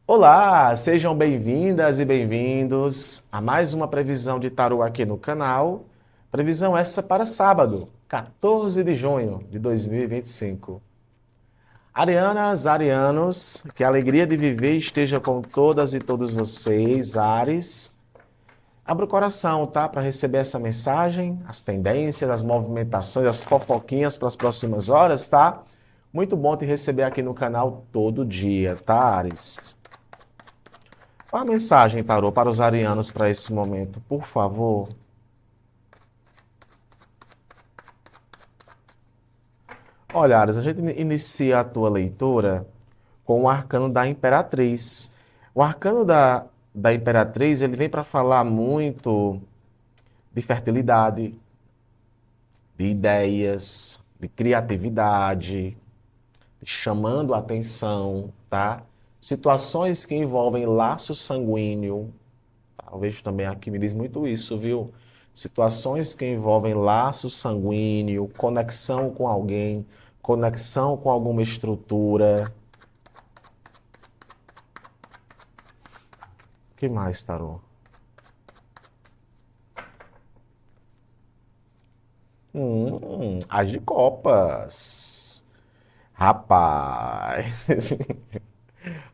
Olá, sejam bem-vindas e bem-vindos a mais uma previsão de tarô aqui no canal. Previsão essa para sábado, 14 de junho de 2025. Arianas, arianos, que a alegria de viver esteja com todas e todos vocês, Ares. Abra o coração, tá? Para receber essa mensagem, as tendências, as movimentações, as fofoquinhas para as próximas horas, tá? Muito bom te receber aqui no canal todo dia, tá, Ares? Qual a mensagem, Tarô, para os arianos para esse momento, por favor? Olha, Ares, a gente inicia a tua leitura com o arcano da Imperatriz. O arcano da Imperatriz, ele vem para falar muito de fertilidade, de ideias, de criatividade, de chamando a atenção, tá? Situações que envolvem laço sanguíneo. Eu vejo também aqui, me diz muito isso, viu? Situações que envolvem laço sanguíneo, conexão com alguém, conexão com alguma estrutura. O que mais, Tarô? As de copas. Rapaz.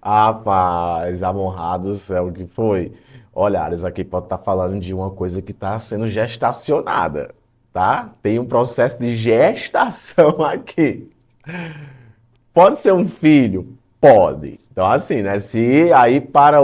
Rapaz, amorrado do céu, o que foi? Olha, Ares, aqui pode estar falando de uma coisa que está sendo gestacionada, tá? Tem um processo de gestação aqui. Pode ser um filho? Pode. Então, assim, né? Se aí para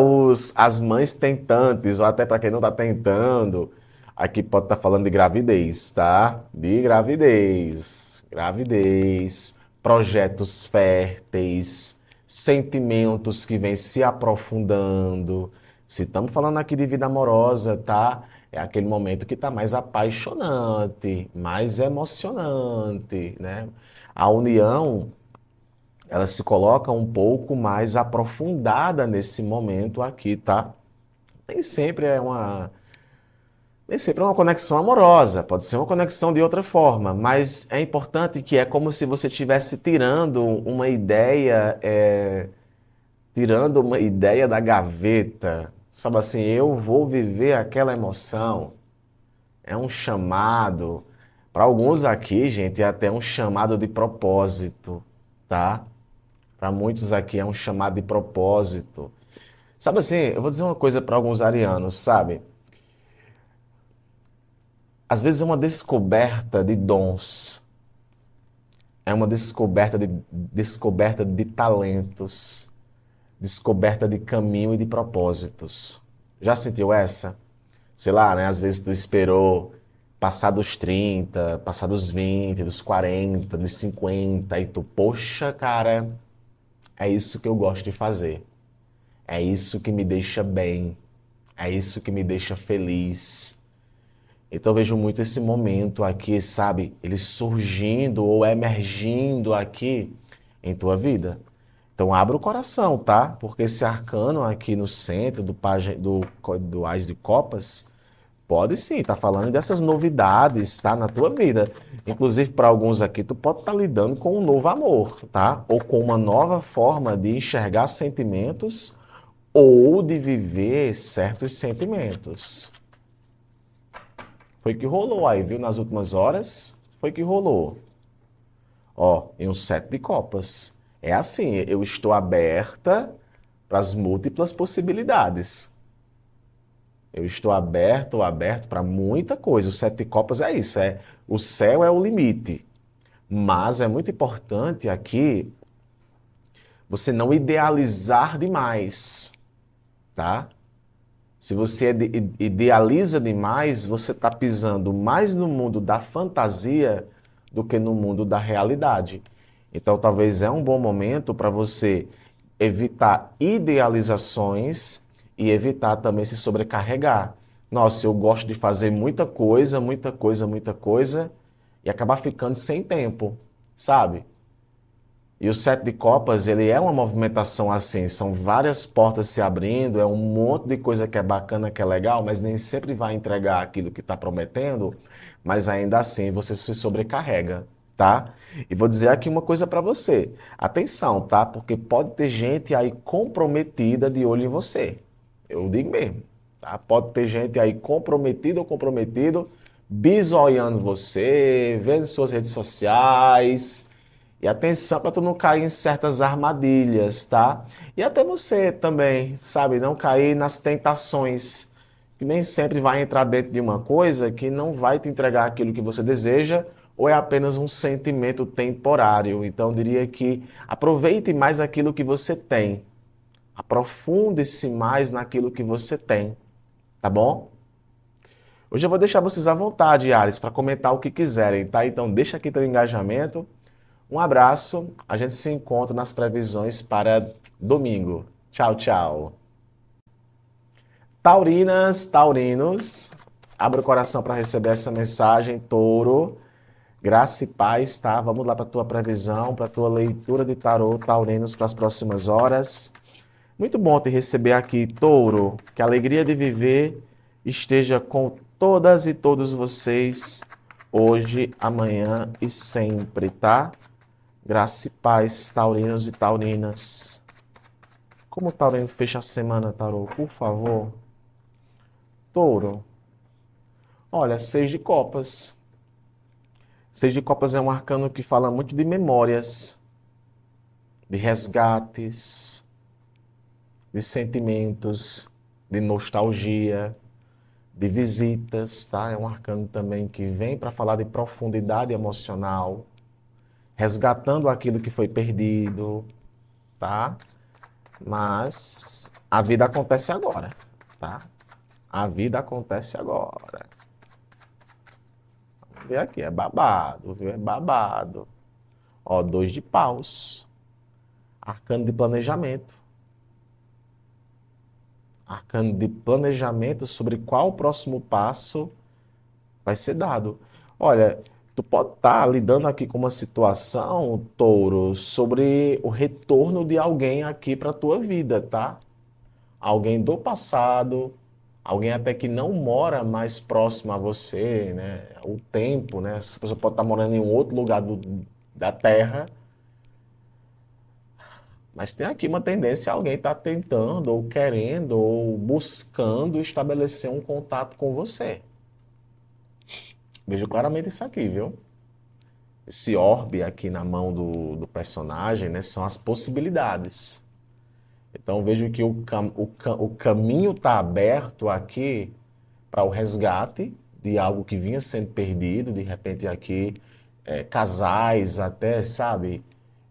as mães tentantes, ou até para quem não está tentando, aqui pode estar falando de gravidez, tá? De gravidez. Gravidez, projetos férteis, sentimentos que vêm se aprofundando. Se estamos falando aqui de vida amorosa, tá? É aquele momento que está mais apaixonante, mais emocionante, né? A união ela se coloca um pouco mais aprofundada nesse momento aqui, tá? Nem sempre é uma, nem sempre é uma conexão amorosa, pode ser uma conexão de outra forma, mas é importante que é como se você estivesse tirando uma ideia da gaveta, sabe assim, eu vou viver aquela emoção, é um chamado, para alguns aqui, gente, é até um chamado de propósito, tá? Para muitos aqui é um chamado de propósito. Sabe assim, eu vou dizer uma coisa para alguns arianos, sabe? Às vezes é uma descoberta de dons, é uma descoberta de talentos, descoberta de caminho e de propósitos. Já sentiu essa? Sei lá, né? Às vezes tu esperou passar dos 30, passar dos 20, dos 40, dos 50, e tu, poxa, cara, é isso que eu gosto de fazer. É isso que me deixa bem. É isso que me deixa feliz. Então eu vejo muito esse momento aqui, sabe? Ele surgindo ou emergindo aqui em tua vida. Então abra o coração, tá? Porque esse arcano aqui no centro do Ás de Copas pode sim estar falando dessas novidades, tá? Na tua vida. Inclusive, para alguns aqui, tu pode estar lidando com um novo amor, tá? Ou com uma nova forma de enxergar sentimentos ou de viver certos sentimentos. Foi que rolou aí, viu? Nas últimas horas, foi que rolou. Ó, em um sete de copas. É assim, eu estou aberta para as múltiplas possibilidades. Eu estou aberto ou aberto para muita coisa. O sete de copas é isso, é o céu é o limite. Mas é muito importante aqui você não idealizar demais, tá? Se você idealiza demais, você está pisando mais no mundo da fantasia do que no mundo da realidade. Então, talvez é um bom momento para você evitar idealizações e evitar também se sobrecarregar. Nossa, eu gosto de fazer muita coisa, muita coisa, muita coisa e acabar ficando sem tempo, sabe? E o sete de copas, ele é uma movimentação assim, são várias portas se abrindo, é um monte de coisa que é bacana, que é legal, mas nem sempre vai entregar aquilo que está prometendo, mas ainda assim você se sobrecarrega, tá? E vou dizer aqui uma coisa para você. Atenção, tá? Porque pode ter gente aí comprometida de olho em você. Eu digo mesmo, tá? Pode ter gente aí comprometida ou comprometido, bisoiando você, vendo suas redes sociais. E atenção para tu não cair em certas armadilhas, tá? E até você também, sabe, não cair nas tentações, que nem sempre vai entrar dentro de uma coisa que não vai te entregar aquilo que você deseja, ou é apenas um sentimento temporário. Então, eu diria que aproveite mais aquilo que você tem. Aprofunde-se mais naquilo que você tem, tá bom? Hoje eu vou deixar vocês à vontade, Ares, para comentar o que quiserem, tá? Então, deixa aqui teu engajamento. Um abraço, a gente se encontra nas previsões para domingo. Tchau, tchau. Taurinas, taurinos, abre o coração para receber essa mensagem, touro, graça e paz, tá? Vamos lá para a tua previsão, para a tua leitura de tarô, taurinos, para as próximas horas. Muito bom te receber aqui, touro, que a alegria de viver esteja com todas e todos vocês, hoje, amanhã e sempre, tá? Graça e paz, taurinos e taurinas. Como o taurino fecha a semana, tarô? Por favor. Touro. Olha, seis de copas. Seis de copas é um arcano que fala muito de memórias, de resgates, de sentimentos, de nostalgia, de visitas, tá? É um arcano também que vem para falar de profundidade emocional, resgatando aquilo que foi perdido, tá? Mas a vida acontece agora, tá? A vida acontece agora. Vamos ver aqui, é babado, viu? É babado. Ó, dois de paus. Arcano de planejamento. Arcano de planejamento sobre qual o próximo passo vai ser dado. Olha, tu pode estar lidando aqui com uma situação, touro, sobre o retorno de alguém aqui para a tua vida, tá? Alguém do passado, alguém até que não mora mais próximo a você, né? O tempo, né? Essa pessoa pode estar morando em um outro lugar da Terra, mas tem aqui uma tendência a alguém estar tentando, ou querendo, ou buscando estabelecer um contato com você. Vejo claramente isso aqui, viu? Esse orbe aqui na mão do personagem, né? São as possibilidades. Então vejo que o caminho está aberto aqui para o resgate de algo que vinha sendo perdido, de repente aqui casais até, sabe,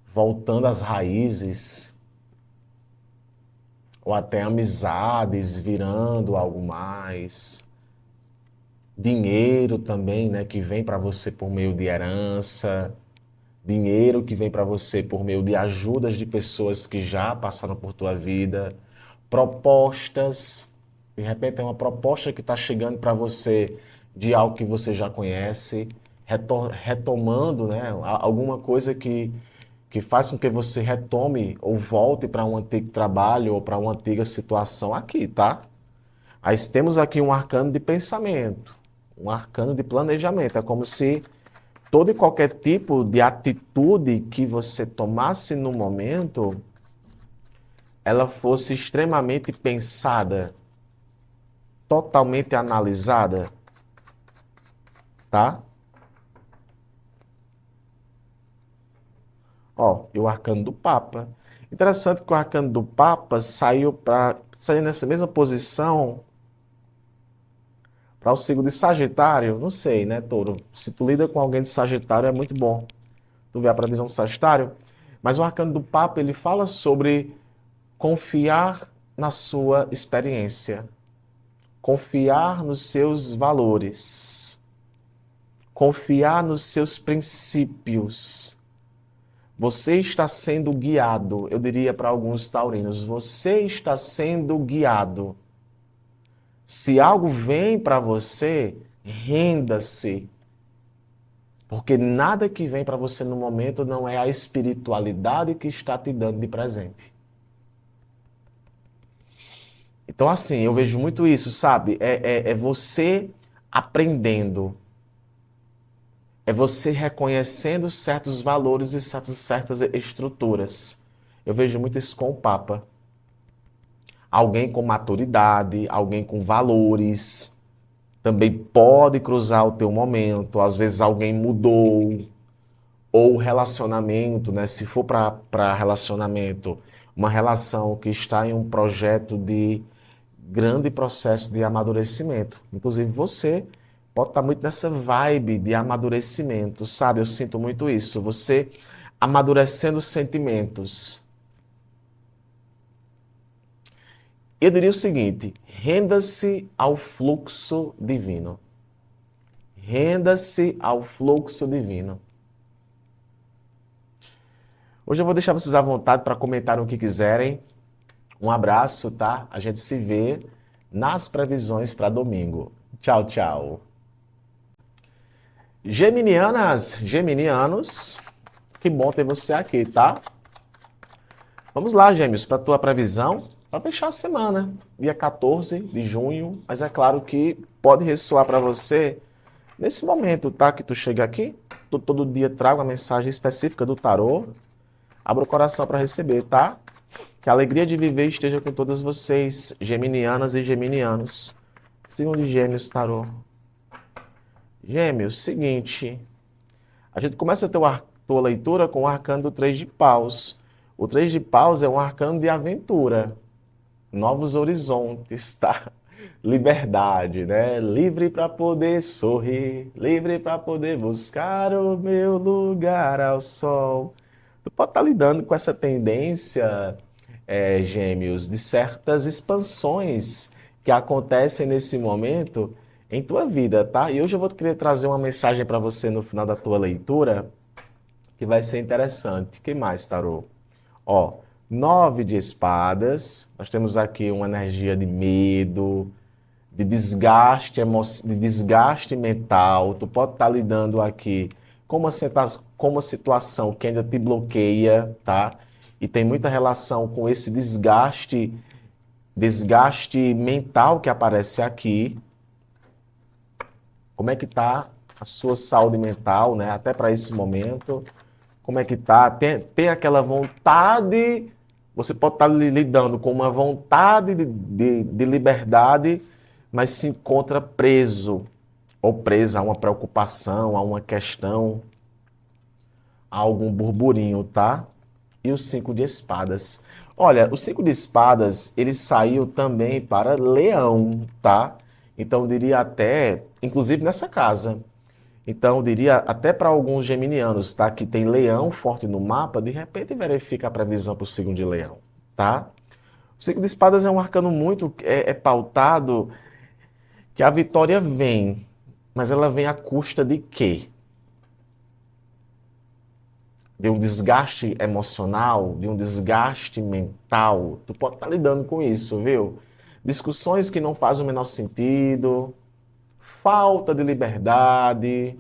voltando às raízes, ou até amizades virando algo mais, dinheiro também, né, que vem para você por meio de herança, dinheiro que vem para você por meio de ajudas de pessoas que já passaram por tua vida, propostas, de repente é uma proposta que está chegando para você de algo que você já conhece, retomando, né, alguma coisa que faz com que você retome ou volte para um antigo trabalho ou para uma antiga situação aqui, tá? Aí temos aqui um arcano de pensamento, um arcano de planejamento. É como se todo e qualquer tipo de atitude que você tomasse no momento, ela fosse extremamente pensada, totalmente analisada, tá? Ó, e o arcano do Papa. Interessante que o arcano do Papa saiu nessa mesma posição para o signo de Sagitário. Não sei, né, Touro? Se tu lida com alguém de Sagitário é muito bom. Tu vê a previsão de Sagitário. Mas o arcano do Papa, ele fala sobre confiar na sua experiência, confiar nos seus valores, confiar nos seus princípios. Você está sendo guiado, eu diria para alguns taurinos, você está sendo guiado. Se algo vem para você, renda-se, porque nada que vem para você no momento não é a espiritualidade que está te dando de presente. Então, assim, eu vejo muito isso, sabe? É você aprendendo. É você reconhecendo certos valores e certas estruturas. Eu vejo muito isso com o Papa. Alguém com maturidade, alguém com valores, também pode cruzar o teu momento. Às vezes alguém mudou, ou relacionamento, né? Se for para relacionamento, uma relação que está em um projeto de grande processo de amadurecimento. Inclusive você pode estar muito nessa vibe de amadurecimento, sabe? Eu sinto muito isso. Você amadurecendo sentimentos. Eu diria o seguinte: renda-se ao fluxo divino. Renda-se ao fluxo divino. Hoje eu vou deixar vocês à vontade para comentar o que quiserem. Um abraço, tá? A gente se vê nas previsões para domingo. Tchau, tchau. Geminianas, geminianos, que bom ter você aqui, tá? Vamos lá, gêmeos, para a tua previsão, para fechar a semana, dia 14 de junho, mas é claro que pode ressoar para você nesse momento, tá? Que tu chega aqui, todo dia trago uma mensagem específica do tarô. Abra o coração para receber, tá? Que a alegria de viver esteja com todos vocês, geminianas e geminianos. Sigam de Gêmeos, tarô. Gêmeos, seguinte. A gente começa a ter tua leitura com o arcano do Três de Paus. O Três de Paus é um arcano de aventura. Novos horizontes, tá? Liberdade, né? Livre para poder sorrir, livre para poder buscar o meu lugar ao sol. Tu pode estar lidando com essa tendência, Gêmeos, de certas expansões que acontecem nesse momento em tua vida, tá? E hoje eu vou querer trazer uma mensagem para você no final da tua leitura que vai ser interessante. O que mais, tarô? Ó, 9 de espadas. Nós temos aqui uma energia de medo, de desgaste, de desgaste mental. Tu pode estar lidando aqui com uma situação que ainda te bloqueia, tá? E tem muita relação com esse desgaste mental que aparece aqui. Como é que tá a sua saúde mental, né? Até para esse momento. Como é que tá? Tem aquela vontade, você pode estar lidando com uma vontade de liberdade, mas se encontra preso ou presa a uma preocupação, a uma questão, a algum burburinho, tá? E o 5 de espadas. Olha, o 5 de espadas, ele saiu também para Leão, tá? Então, eu diria até, inclusive nessa casa. Então, eu diria até para alguns geminianos, tá? Que tem Leão forte no mapa, de repente verifica a previsão para o signo de Leão, tá? O 5 de espadas é um arcano muito pautado que a vitória vem, mas ela vem à custa de quê? De um desgaste emocional, de um desgaste mental. Tu pode estar lidando com isso, viu? Discussões que não fazem o menor sentido, falta de liberdade.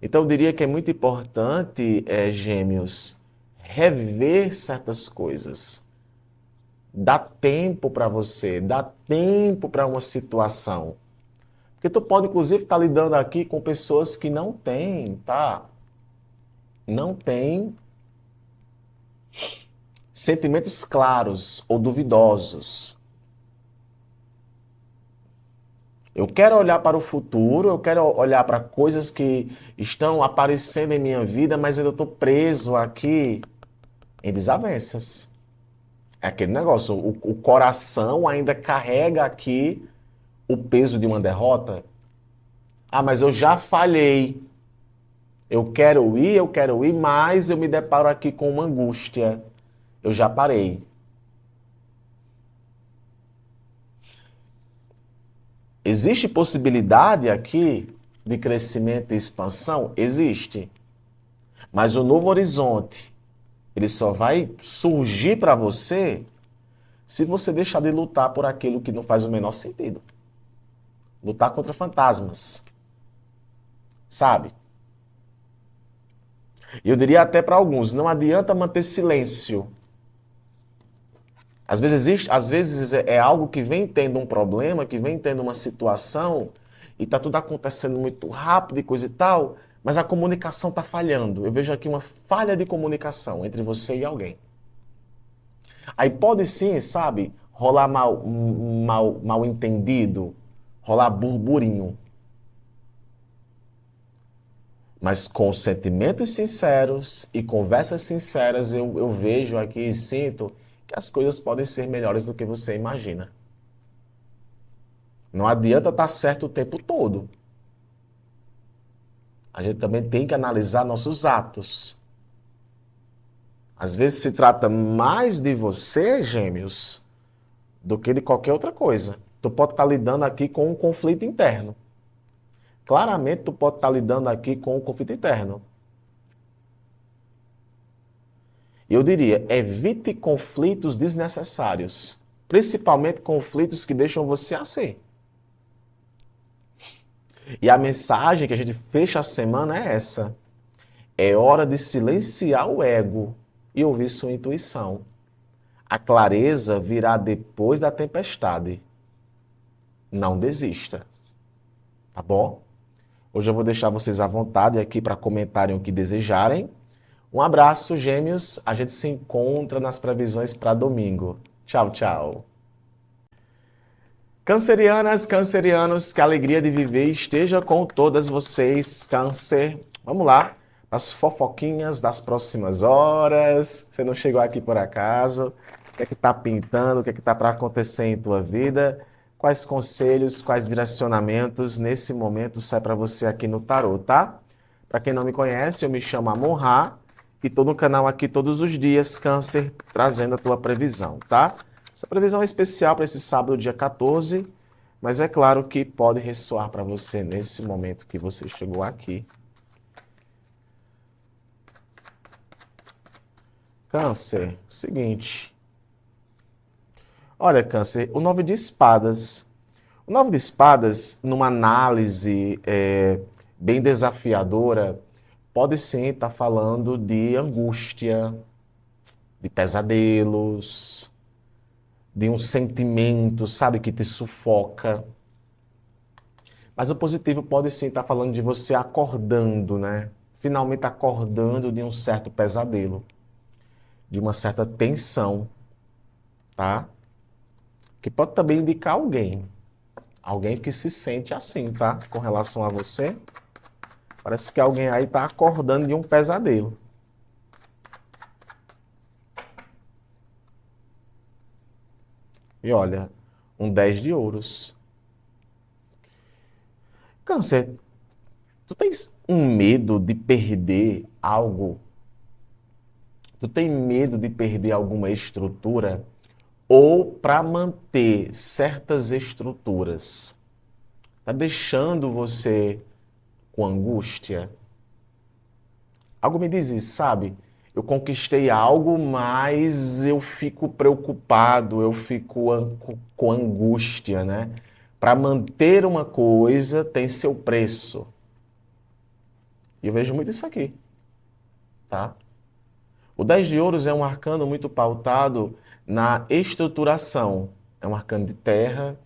Então, eu diria que é muito importante, Gêmeos, rever certas coisas. Dá tempo para você, dá tempo para uma situação. Porque tu pode, inclusive, estar lidando aqui com pessoas que não têm, tá? Não têm sentimentos claros ou duvidosos. Eu quero olhar para o futuro, eu quero olhar para coisas que estão aparecendo em minha vida, mas eu estou preso aqui em desavenças. É aquele negócio, o coração ainda carrega aqui o peso de uma derrota. Ah, mas eu já falhei. Eu quero ir, mas eu me deparo aqui com uma angústia. Eu já parei. Existe possibilidade aqui de crescimento e expansão? Existe. Mas o novo horizonte, ele só vai surgir para você se você deixar de lutar por aquilo que não faz o menor sentido. Lutar contra fantasmas. Sabe? E eu diria até para alguns, não adianta manter silêncio. Às vezes é algo que vem tendo um problema, que vem tendo uma situação, e está tudo acontecendo muito rápido e coisa e tal, mas a comunicação está falhando. Eu vejo aqui uma falha de comunicação entre você e alguém. Aí pode sim, sabe, rolar mal entendido, rolar burburinho. Mas com sentimentos sinceros e conversas sinceras, eu vejo aqui e sinto que as coisas podem ser melhores do que você imagina. Não adianta estar certo o tempo todo. A gente também tem que analisar nossos atos. Às vezes se trata mais de você, gêmeos, do que de qualquer outra coisa. Tu pode estar lidando aqui com um conflito interno. Claramente tu pode estar lidando aqui com um conflito interno. Eu diria, evite conflitos desnecessários, principalmente conflitos que deixam você assim. E a mensagem que a gente fecha a semana é essa. É hora de silenciar o ego e ouvir sua intuição. A clareza virá depois da tempestade. Não desista. Tá bom? Hoje eu vou deixar vocês à vontade aqui para comentarem o que desejarem. Um abraço, gêmeos. A gente se encontra nas previsões para domingo. Tchau, tchau. Cancerianas, cancerianos, que a alegria de viver esteja com todas vocês, Câncer. Vamos lá, as fofoquinhas das próximas horas. Você não chegou aqui por acaso? O que é que tá pintando? O que é que tá para acontecer em tua vida? Quais conselhos, quais direcionamentos nesse momento sai para você aqui no Tarô, tá? Para quem não me conhece, eu me chamo Amon-Ra e tô no canal aqui todos os dias, Câncer, trazendo a tua previsão, tá? Essa previsão é especial para esse sábado, dia 14, mas é claro que pode ressoar para você nesse momento que você chegou aqui. Câncer, seguinte. Olha, Câncer, o 9 de espadas. O 9 de espadas, numa análise bem desafiadora, pode sim estar falando de angústia, de pesadelos, de um sentimento, sabe, que te sufoca. Mas o positivo pode sim estar falando de você acordando, né? Finalmente acordando de um certo pesadelo, de uma certa tensão, tá? Que pode também indicar alguém. Alguém que se sente assim, tá? Com relação a você. Parece que alguém aí está acordando de um pesadelo. E olha, um 10 de ouros. Câncer, tu tens um medo de perder algo? Tu tem medo de perder alguma estrutura? Ou para manter certas estruturas? Tá deixando você com angústia? Algo me diz isso, sabe? Eu conquistei algo, mas eu fico preocupado, eu fico com angústia, né? Para manter uma coisa tem seu preço. E eu vejo muito isso aqui, tá? O 10 de ouros é um arcano muito pautado na estruturação. É um arcano de terra.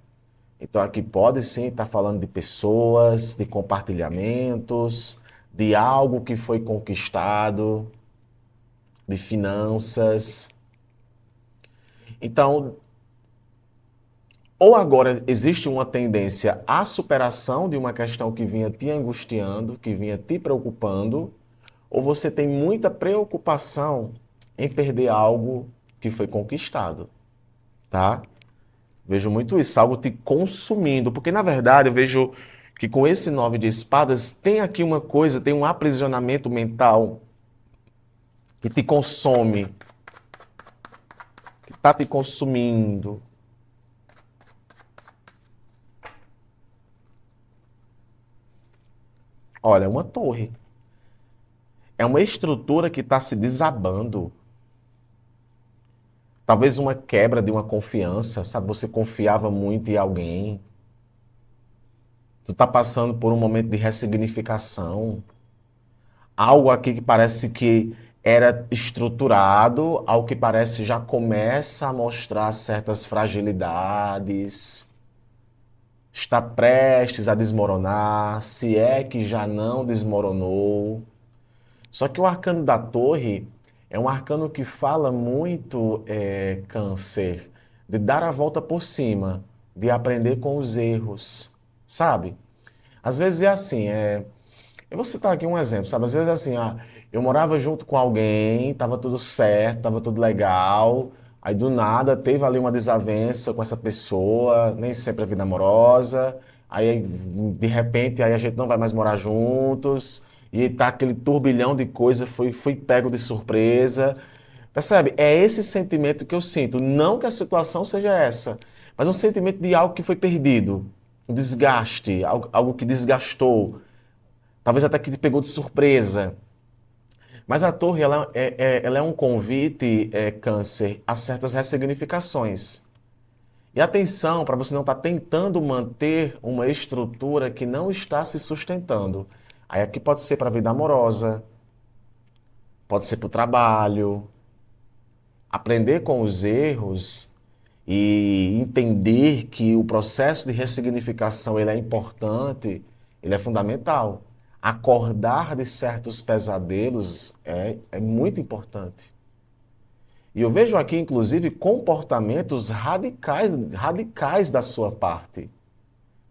Então aqui pode sim estar falando de pessoas, de compartilhamentos, de algo que foi conquistado, de finanças. Então, ou agora existe uma tendência à superação de uma questão que vinha te angustiando, que vinha te preocupando, ou você tem muita preocupação em perder algo que foi conquistado, tá? Vejo muito isso, algo te consumindo, porque na verdade eu vejo que com esse 9 de espadas tem aqui uma coisa, tem um aprisionamento mental que te consome, que está te consumindo. Olha, é uma torre. É uma estrutura que está se desabando. Talvez uma quebra de uma confiança, sabe? Você confiava muito em alguém. Tu está passando por um momento de ressignificação. Algo aqui que parece que era estruturado, ao que parece já começa a mostrar certas fragilidades. está prestes a desmoronar, se é que já não desmoronou. Só que o arcano da torre é um arcano que fala muito, Câncer, de dar a volta por cima, de aprender com os erros, sabe? Às vezes é assim, eu vou citar aqui um exemplo, sabe? Às vezes é assim, eu morava junto com alguém, tava tudo certo, tava tudo legal, aí do nada teve ali uma desavença com essa pessoa, nem sempre é vida amorosa, aí de repente aí a gente não vai mais morar juntos, e tá aquele turbilhão de coisas, fui pego de surpresa. Percebe? É esse sentimento que eu sinto, não que a situação seja essa, mas um sentimento de algo que foi perdido, um desgaste, algo que desgastou. Talvez até que te pegou de surpresa. Mas a torre, ela é um convite, Câncer, a certas ressignificações. E atenção para você não estar tentando manter uma estrutura que não está se sustentando. Aí aqui pode ser para a vida amorosa, pode ser para o trabalho. Aprender com os erros e entender que o processo de ressignificação ele é importante, ele é fundamental. Acordar de certos pesadelos é muito importante. E eu vejo aqui, inclusive, comportamentos radicais, radicais da sua parte,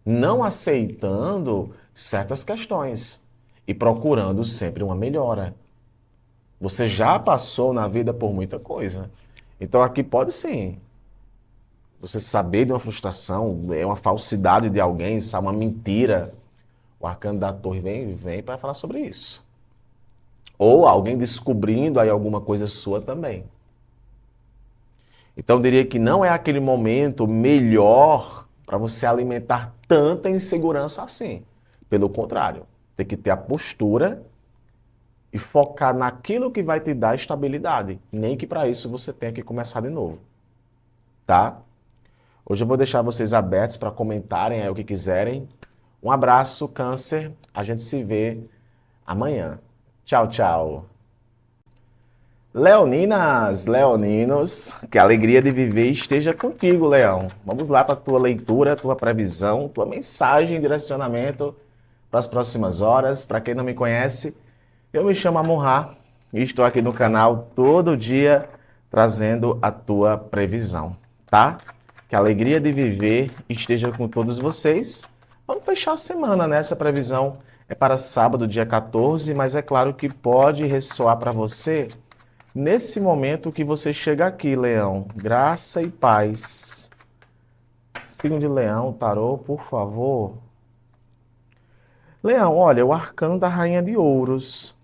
não aceitando certas questões e procurando sempre uma melhora. Você já passou na vida por muita coisa. Então aqui pode sim. Você saber de uma frustração, é uma falsidade de alguém, isso é uma mentira. O arcano da torre vem para falar sobre isso. Ou alguém descobrindo aí alguma coisa sua também. Então eu diria que não é aquele momento melhor para você alimentar tanta insegurança assim. Pelo contrário, tem que ter a postura e focar naquilo que vai te dar estabilidade. Nem que para isso você tenha que começar de novo. Tá? Hoje eu vou deixar vocês abertos para comentarem aí o que quiserem. Um abraço, Câncer. A gente se vê amanhã. Tchau, tchau. Leoninas, leoninos, que a alegria de viver esteja contigo, Leão. Vamos lá para a tua leitura, tua previsão, tua mensagem, direcionamento para as próximas horas. Para quem não me conhece, eu me chamo Amorra e estou aqui no canal todo dia trazendo a tua previsão, tá? Que a alegria de viver esteja com todos vocês. Vamos fechar a semana, né? Essa previsão é para sábado, dia 14, mas é claro que pode ressoar para você nesse momento que você chega aqui, Leão. Graça e paz. Signo de Leão, tarô, por favor. Leão, olha, o arcano da Rainha de Ouros.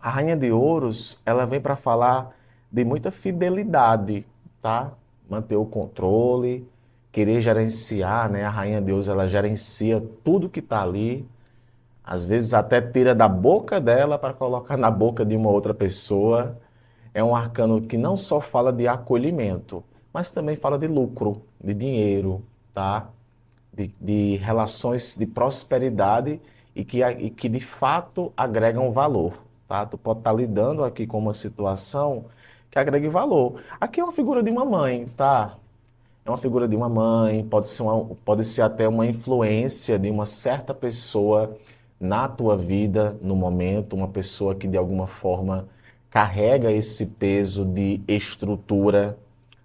A Rainha de Ouros, ela vem para falar de muita fidelidade, tá? Manter o controle, querer gerenciar, né? A Rainha de Ouros, ela gerencia tudo que está ali. Às vezes até tira da boca dela para colocar na boca de uma outra pessoa. É um arcano que não só fala de acolhimento, mas também fala de lucro, de dinheiro, tá? De relações de prosperidade e que de fato agregam valor, tá? Tu pode estar lidando aqui com uma situação que agregue valor. Aqui é uma figura de uma mãe, tá? É uma figura de uma mãe, pode ser até uma influência de uma certa pessoa na tua vida, no momento, uma pessoa que de alguma forma carrega esse peso de estrutura,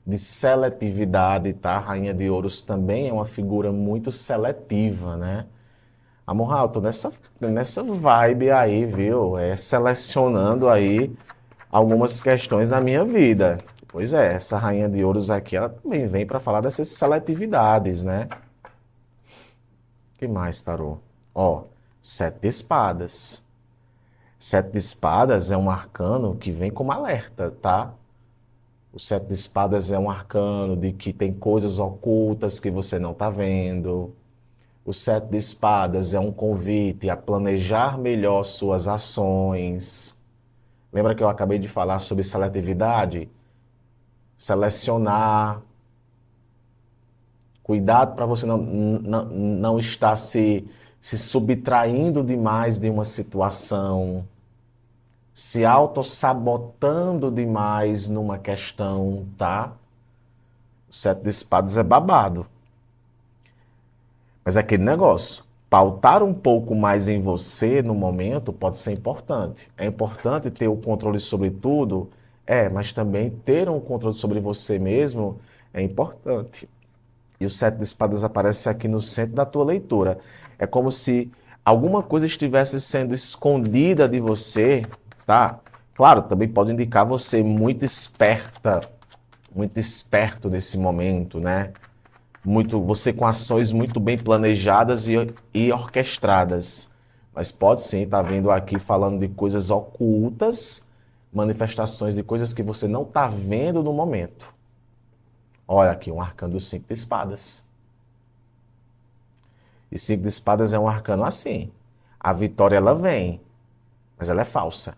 de seletividade, tá? A Rainha de Ouros também é uma figura muito seletiva, né? Amor, eu tô nessa vibe aí, viu? Selecionando aí algumas questões da minha vida. Pois é, essa Rainha de Ouros aqui, ela também vem para falar dessas seletividades, né? O que mais, tarô? Ó, Sete de Espadas. Sete de Espadas é um arcano que vem como alerta, tá? O Sete de Espadas é um arcano de que tem coisas ocultas que você não está vendo. O Sete de Espadas é um convite a planejar melhor suas ações. Lembra que eu acabei de falar sobre seletividade? Selecionar. Cuidado para você não estar se subtraindo demais de uma situação, se autossabotando demais numa questão, tá? O Sete de Espadas é babado. Mas é aquele negócio, pautar um pouco mais em você no momento pode ser importante. É importante ter o controle sobre tudo, mas também ter um controle sobre você mesmo é importante. E o sete de espadas aparece aqui no centro da tua leitura. É como se alguma coisa estivesse sendo escondida de você, tá? Claro, também pode indicar você muito esperta, muito esperto nesse momento, né? Você com ações muito bem planejadas e orquestradas. Mas pode sim estar vindo aqui falando de coisas ocultas, manifestações de coisas que você não está vendo no momento. Olha aqui, um arcano dos cinco de espadas. E cinco de espadas é um arcano assim. A vitória ela vem, mas ela é falsa.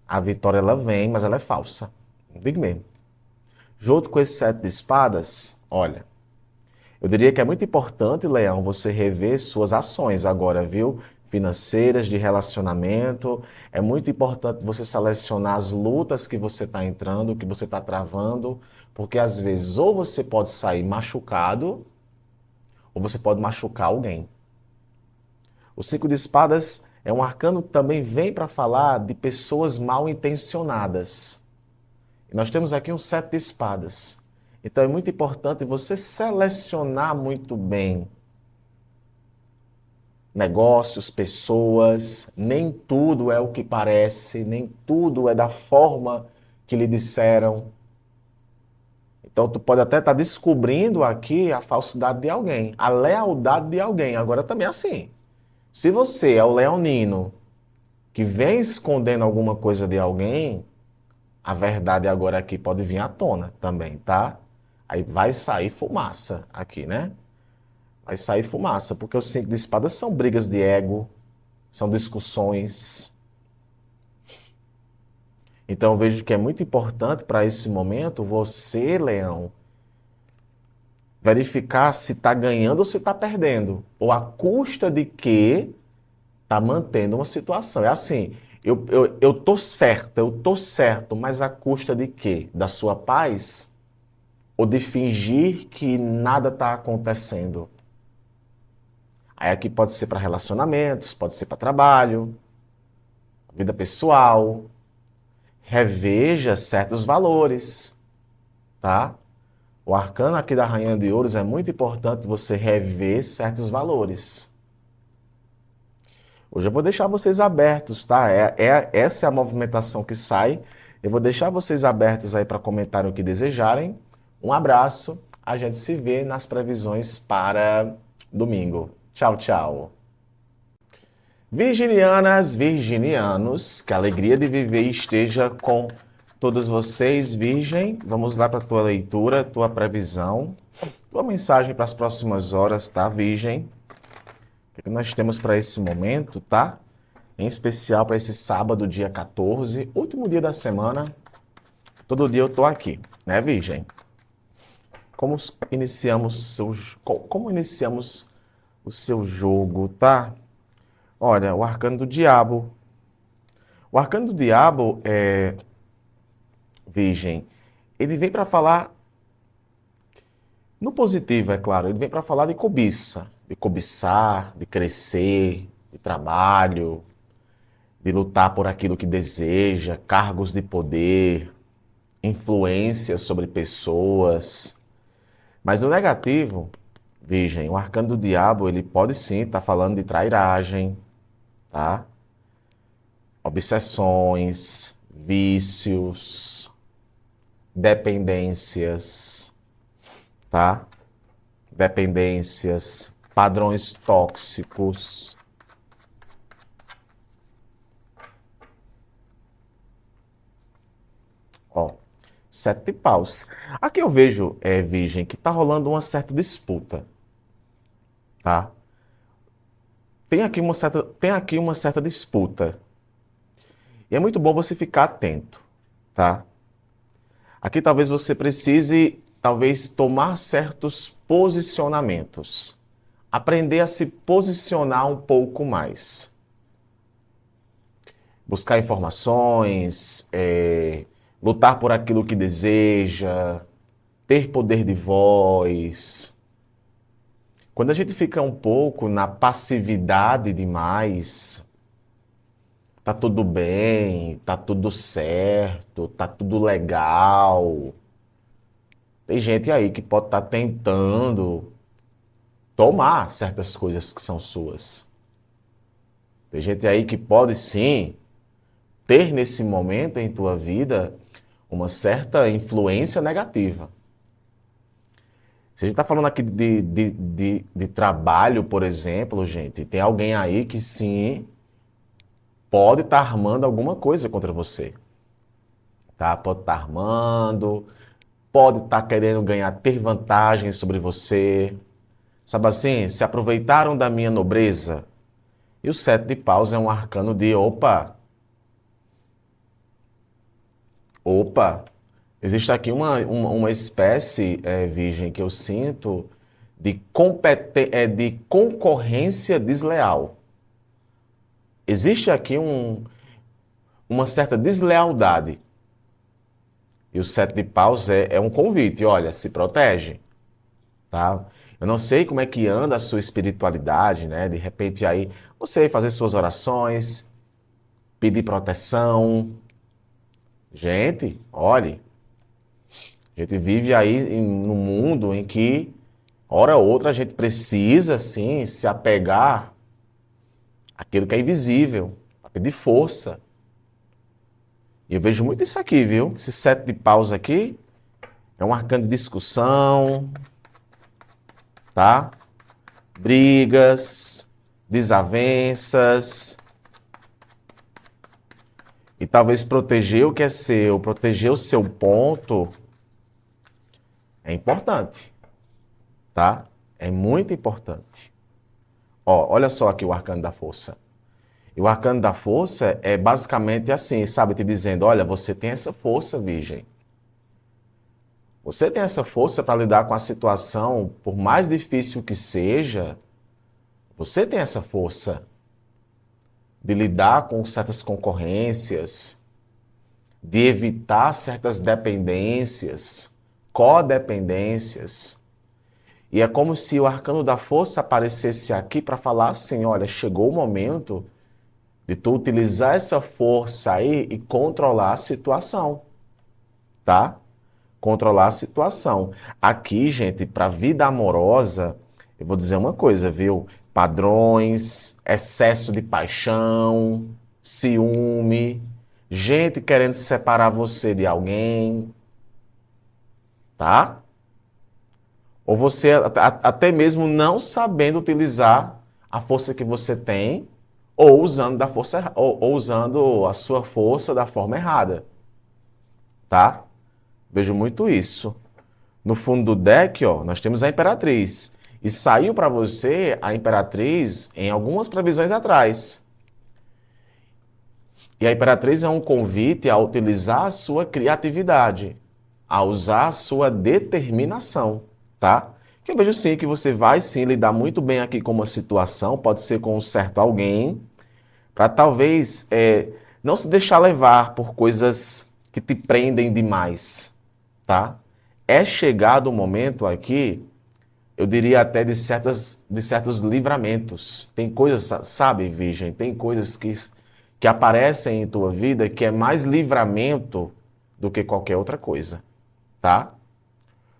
A vitória ela vem, mas ela é falsa. Digo mesmo. Junto com esse sete de espadas, olha, eu diria que é muito importante, Leão, você rever suas ações agora, viu? Financeiras, de relacionamento. É muito importante você selecionar as lutas que você está entrando, que você está travando, porque às vezes ou você pode sair machucado, ou você pode machucar alguém. O cinco de espadas é um arcano que também vem para falar de pessoas mal intencionadas. E nós temos aqui um sete de espadas. Então é muito importante você selecionar muito bem negócios, pessoas. Nem tudo é o que parece, nem tudo é da forma que lhe disseram. Então tu pode até estar descobrindo aqui a falsidade de alguém, a lealdade de alguém. Agora também é assim. Se você é o leonino que vem escondendo alguma coisa de alguém, a verdade agora aqui pode vir à tona também, tá? Aí vai sair fumaça aqui, né? Vai sair fumaça, porque os cinco de espadas são brigas de ego, são discussões. Então eu vejo que é muito importante para esse momento você, Leão, verificar se está ganhando ou se está perdendo, ou a custa de que está mantendo uma situação. É assim, eu tô certo, mas a custa de quê? Da sua paz? Ou de fingir que nada está acontecendo? Aí aqui pode ser para relacionamentos, pode ser para trabalho, vida pessoal. Reveja certos valores, tá? O arcano aqui da Rainha de Ouros é muito importante você rever certos valores. Hoje eu vou deixar vocês abertos, tá? Essa é a movimentação que sai. Eu vou deixar vocês abertos aí para comentarem o que desejarem. Um abraço. A gente se vê nas previsões para domingo. Tchau, tchau. Virginianas, virginianos, que a alegria de viver esteja com todos vocês, Virgem. Vamos lá para a tua leitura, tua previsão, tua mensagem para as próximas horas, tá, Virgem? O que nós temos para esse momento, tá? Em especial para esse sábado, dia 14, último dia da semana. Todo dia eu tô aqui, né, Virgem? Como iniciamos o seu jogo, tá? Olha, o arcano do diabo. O arcano do diabo é Virgem. Ele vem para falar no positivo, é claro. Ele vem para falar de cobiça, de cobiçar, de crescer, de trabalho, de lutar por aquilo que deseja, cargos de poder, influências sobre pessoas. Mas no negativo, Virgem, o arcano do diabo, ele pode sim estar falando de trairagem, tá? Obsessões, vícios, dependências, tá? Dependências, padrões tóxicos. Ó, sete de paus. Aqui eu vejo, Virgem, que tá rolando uma certa disputa, tá? Tem aqui uma certa disputa. E é muito bom você ficar atento, tá? Aqui talvez você precise, talvez, tomar certos posicionamentos. Aprender a se posicionar um pouco mais. Buscar informações, lutar por aquilo que deseja, ter poder de voz, Quando a gente fica um pouco na passividade demais, tá tudo bem, tá tudo certo, tá tudo legal. Tem gente aí que pode estar tentando tomar certas coisas que são suas. Tem gente aí que pode sim ter nesse momento em tua vida uma certa influência negativa. Se a gente está falando aqui de trabalho, por exemplo, gente, tem alguém aí que sim pode estar armando alguma coisa contra você. Tá? Pode estar armando, pode estar querendo ganhar, ter vantagem sobre você. Sabe assim? Se aproveitaram da minha nobreza. E o sete de paus é um arcano de opa, opa. Existe aqui uma espécie, virgem, que eu sinto de concorrência desleal. Existe aqui uma certa deslealdade. E o sete de paus é um convite, olha, se protege, tá? Eu não sei como é que anda a sua espiritualidade, né? De repente aí, você fazer suas orações, pedir proteção. Gente, olhe, a gente vive aí num mundo em que, hora ou outra, a gente precisa, sim, se apegar àquilo que é invisível, para pedir força. E eu vejo muito isso aqui, viu? Esse sete de paus aqui é um arcano de discussão, tá? Brigas, desavenças. E talvez proteger o que é seu, proteger o seu ponto é importante, tá? É muito importante. Ó, olha só aqui o arcano da força. E o arcano da força é basicamente assim, sabe? Te dizendo, olha, você tem essa força, virgem. Você tem essa força para lidar com a situação, por mais difícil que seja, você tem essa força de lidar com certas concorrências, de evitar certas dependências, codependências. E é como se o arcano da força aparecesse aqui para falar assim, olha, chegou o momento de tu utilizar essa força aí e controlar a situação, tá? Controlar a situação. Aqui, gente, para a vida amorosa, eu vou dizer uma coisa, viu? Padrões, excesso de paixão, ciúme, gente querendo separar você de alguém, tá? Ou você até mesmo não sabendo utilizar a força que você tem, ou usando da força, ou usando a sua força da forma errada, tá? Vejo muito isso. No fundo do deck, ó, nós temos a Imperatriz. E saiu para você a Imperatriz em algumas previsões atrás. E a Imperatriz é um convite a utilizar a sua criatividade, a usar a sua determinação, tá? Que eu vejo sim que você vai sim lidar muito bem aqui com uma situação, pode ser com um certo alguém, para talvez não se deixar levar por coisas que te prendem demais, tá? É chegado o momento aqui, eu diria até de certos livramentos. Tem coisas, sabe, Virgem, tem coisas que aparecem em tua vida que é mais livramento do que qualquer outra coisa, tá?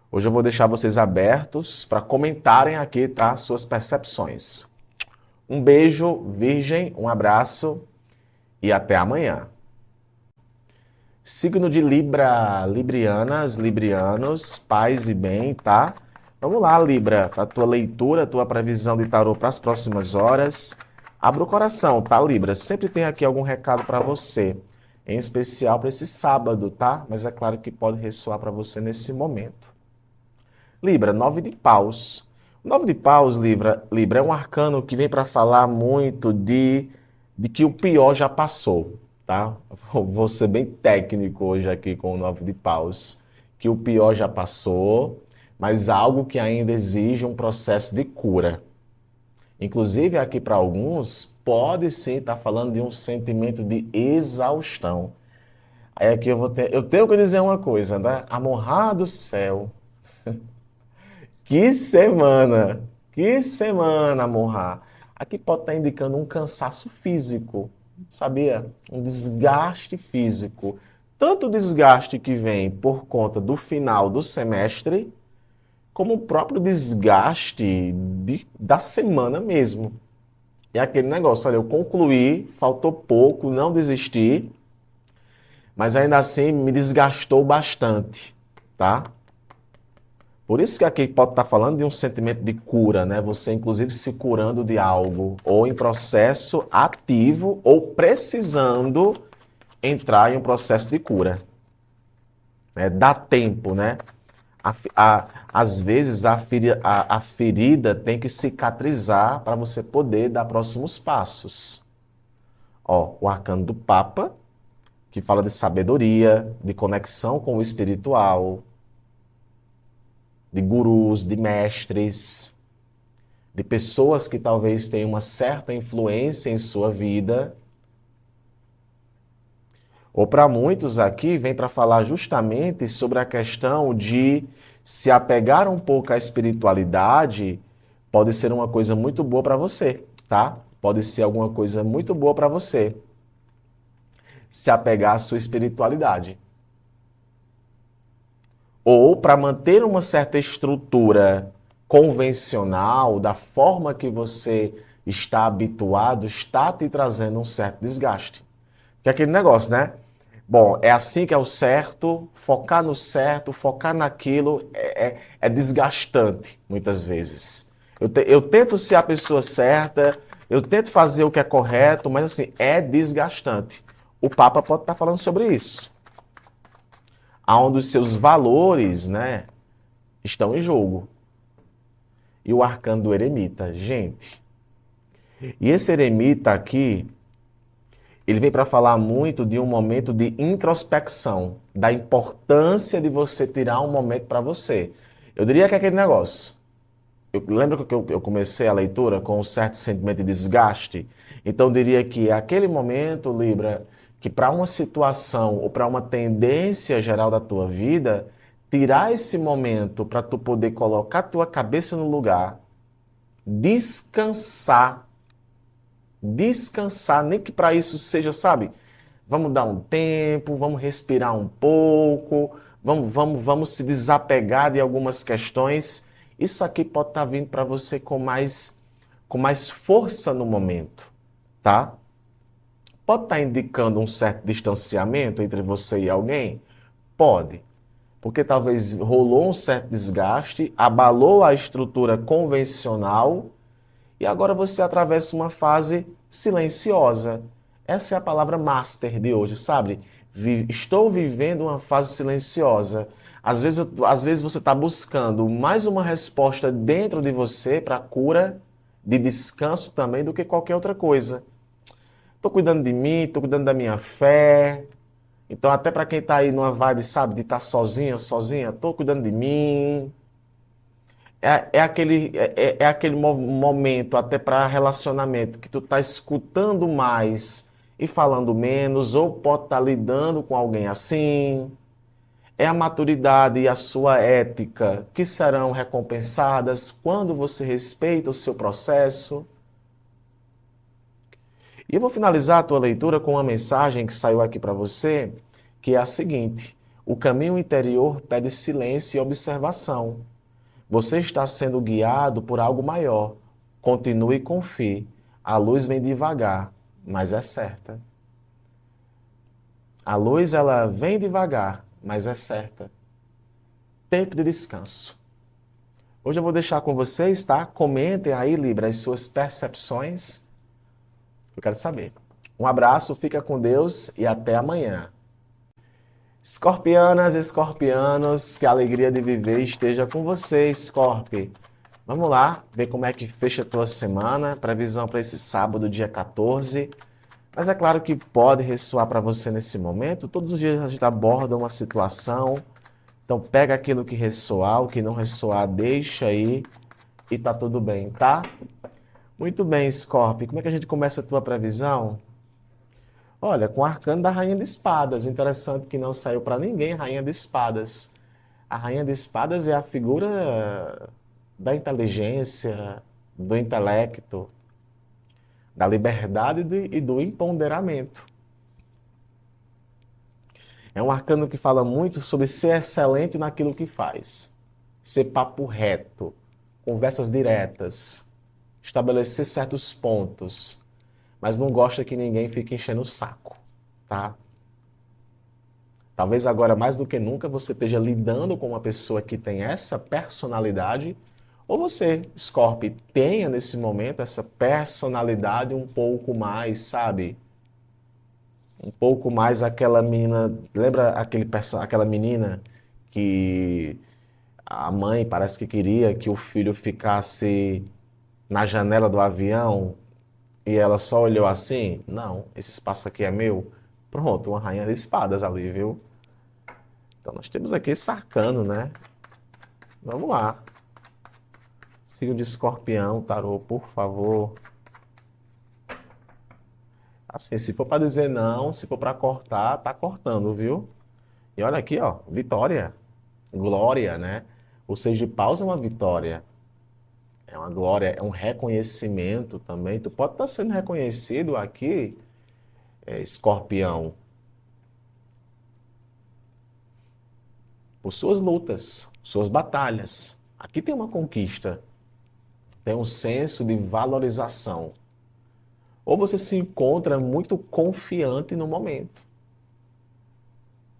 Hoje eu vou deixar vocês abertos para comentarem aqui, tá, suas percepções. Um beijo, Virgem, um abraço e até amanhã. Signo de Libra, Librianas, Librianos, paz e bem, tá? Vamos lá, Libra, para a tua leitura, tua previsão de tarô para as próximas horas. Abra o coração, tá, Libra? Sempre tem aqui algum recado para você, em especial para esse sábado, tá? Mas é claro que pode ressoar para você nesse momento. Libra, nove de paus. O nove de paus, Libra, é um arcano que vem para falar muito de que o pior já passou, tá? Vou ser bem técnico hoje aqui com o nove de paus. Que o pior já passou, mas algo que ainda exige um processo de cura. Inclusive, aqui para alguns, pode sim estar falando de um sentimento de exaustão. Aí aqui eu tenho que dizer uma coisa, né? Amorrar do céu. Que semana! Que semana, Morra! Aqui pode estar indicando um cansaço físico, sabia? Um desgaste físico. Tanto desgaste que vem por conta do final do semestre, como o próprio desgaste da semana mesmo. É aquele negócio, olha, eu concluí, faltou pouco, não desisti, mas ainda assim me desgastou bastante, tá? Por isso que aqui pode estar falando de um sentimento de cura, né? Você, inclusive, se curando de algo, ou em processo ativo, ou precisando entrar em um processo de cura. Dá tempo, né? Às vezes a ferida tem que cicatrizar para você poder dar próximos passos. Ó, o arcano do Papa, que fala de sabedoria, de conexão com o espiritual, de gurus, de mestres, de pessoas que talvez tenham uma certa influência em sua vida. Ou para muitos aqui, vem para falar justamente sobre a questão de se apegar um pouco à espiritualidade, pode ser uma coisa muito boa para você, tá? Pode ser alguma coisa muito boa para você. Se apegar à sua espiritualidade. Ou para manter uma certa estrutura convencional, da forma que você está habituado, está te trazendo um certo desgaste. Que é aquele negócio, né? Bom, é assim que é o certo, focar naquilo é desgastante, muitas vezes. Eu tento ser a pessoa certa, eu tento fazer o que é correto, mas assim, é desgastante. O Papa pode estar falando sobre isso. Onde os seus valores, né, estão em jogo. E o arcano do eremita, gente. E esse eremita aqui, ele vem para falar muito de um momento de introspecção, da importância de você tirar um momento para você. Eu diria que é aquele negócio. Eu lembro que eu comecei a leitura com um certo sentimento de desgaste. Então eu diria que é aquele momento, Libra, que para uma situação ou para uma tendência geral da tua vida, tirar esse momento para tu poder colocar tua cabeça no lugar, descansar, nem que para isso seja, sabe? Vamos dar um tempo, vamos respirar um pouco, vamos se desapegar de algumas questões. Isso aqui pode estar vindo para você com mais força no momento, tá? Pode estar indicando um certo distanciamento entre você e alguém? Pode. Porque talvez rolou um certo desgaste, abalou a estrutura convencional e agora você atravessa uma fase silenciosa. Essa é a palavra master de hoje, sabe? Estou vivendo uma fase silenciosa. Às vezes você está buscando mais uma resposta dentro de você para cura, de descanso também, do que qualquer outra coisa. Estou cuidando de mim, estou cuidando da minha fé. Então, até para quem está aí numa vibe, sabe, de estar sozinho, sozinha, estou cuidando de mim. É aquele momento até para relacionamento que tu tá escutando mais e falando menos, ou pode estar lidando com alguém assim. É a maturidade e a sua ética que serão recompensadas quando você respeita o seu processo. E eu vou finalizar a tua leitura com uma mensagem que saiu aqui para você, que é a seguinte: o caminho interior pede silêncio e observação. Você está sendo guiado por algo maior. Continue e confie. A luz vem devagar, mas é certa. A luz, ela vem devagar, mas é certa. Tempo de descanso. Hoje eu vou deixar com vocês, tá? Comentem aí, Libra, as suas percepções. Eu quero saber. Um abraço, fica com Deus e até amanhã. Escorpianas, escorpianos, que a alegria de viver esteja com você, Escorpio. Vamos lá, ver como é que fecha a tua semana, previsão para esse sábado, dia 14. Mas é claro que pode ressoar para você nesse momento. Todos os dias a gente aborda uma situação. Então pega aquilo que ressoar, o que não ressoar, deixa aí e tá tudo bem, tá? Muito bem, Scorpio. Como é que a gente começa a tua previsão? Olha, com o arcano da Rainha de Espadas. Interessante que não saiu para ninguém Rainha de Espadas. A Rainha de Espadas é a figura da inteligência, do intelecto, da liberdade e do empoderamento. É um arcano que fala muito sobre ser excelente naquilo que faz, ser papo reto, conversas diretas, estabelecer certos pontos, mas não gosta que ninguém fique enchendo o saco, tá? Talvez agora mais do que nunca você esteja lidando com uma pessoa que tem essa personalidade, ou você, Scorpio, tenha nesse momento essa personalidade um pouco mais, sabe? Um pouco mais aquela menina, lembra aquela menina que a mãe parece que queria que o filho ficasse na janela do avião e ela só olhou assim? Não, esse espaço aqui é meu. Pronto, uma rainha de espadas ali, viu? Então nós temos aqui esse arcano, né? Vamos lá. Signo de Escorpião, tarô, por favor. Assim, se for para dizer não, se for para cortar, tá cortando, viu? E olha aqui, ó, vitória, glória, né? O seis de paus é uma vitória, é uma glória, é um reconhecimento também. Tu pode estar sendo reconhecido aqui, Escorpião, por suas lutas, suas batalhas. Aqui tem uma conquista, tem um senso de valorização. Ou você se encontra muito confiante no momento.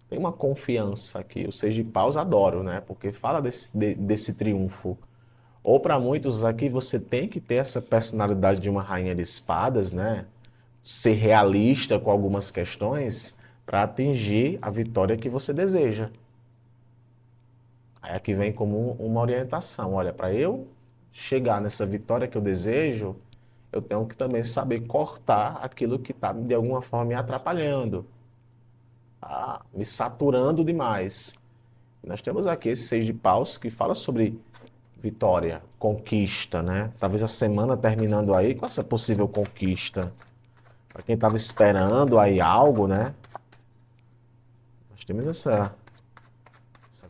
Tem uma confiança aqui. O seis de paus adoro, né? Porque fala desse triunfo. Ou para muitos aqui você tem que ter essa personalidade de uma rainha de espadas, né? Ser realista com algumas questões para atingir a vitória que você deseja. Aí aqui vem como uma orientação. Olha, para eu chegar nessa vitória que eu desejo, eu tenho que também saber cortar aquilo que está de alguma forma me atrapalhando, tá? Me saturando demais. Nós temos aqui esse seis de paus que fala sobre vitória, conquista, né? Talvez a semana terminando aí com essa possível conquista. Para quem estava esperando aí algo, né? Nós temos essa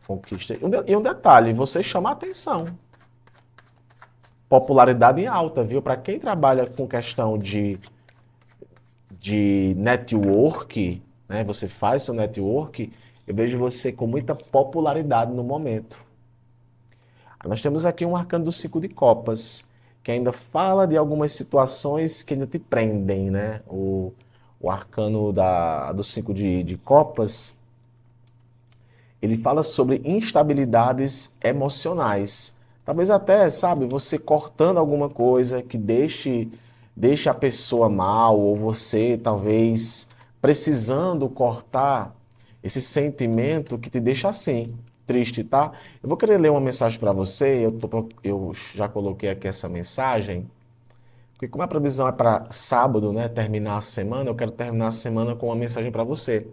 conquista. E um detalhe, você chama a atenção. Popularidade em alta, viu? Para quem trabalha com questão de network, né? Você faz seu network, eu vejo você com muita popularidade no momento. Nós temos aqui um arcano do cinco de copas, que ainda fala de algumas situações que ainda te prendem, né? O arcano do cinco de copas, ele fala sobre instabilidades emocionais. Talvez até, sabe, você cortando alguma coisa que deixe a pessoa mal, ou você talvez precisando cortar esse sentimento que te deixa assim, triste, tá? Eu vou querer ler uma mensagem para você, eu já coloquei aqui essa mensagem, porque como a previsão é para sábado, né, terminar a semana, eu quero terminar a semana com uma mensagem para você.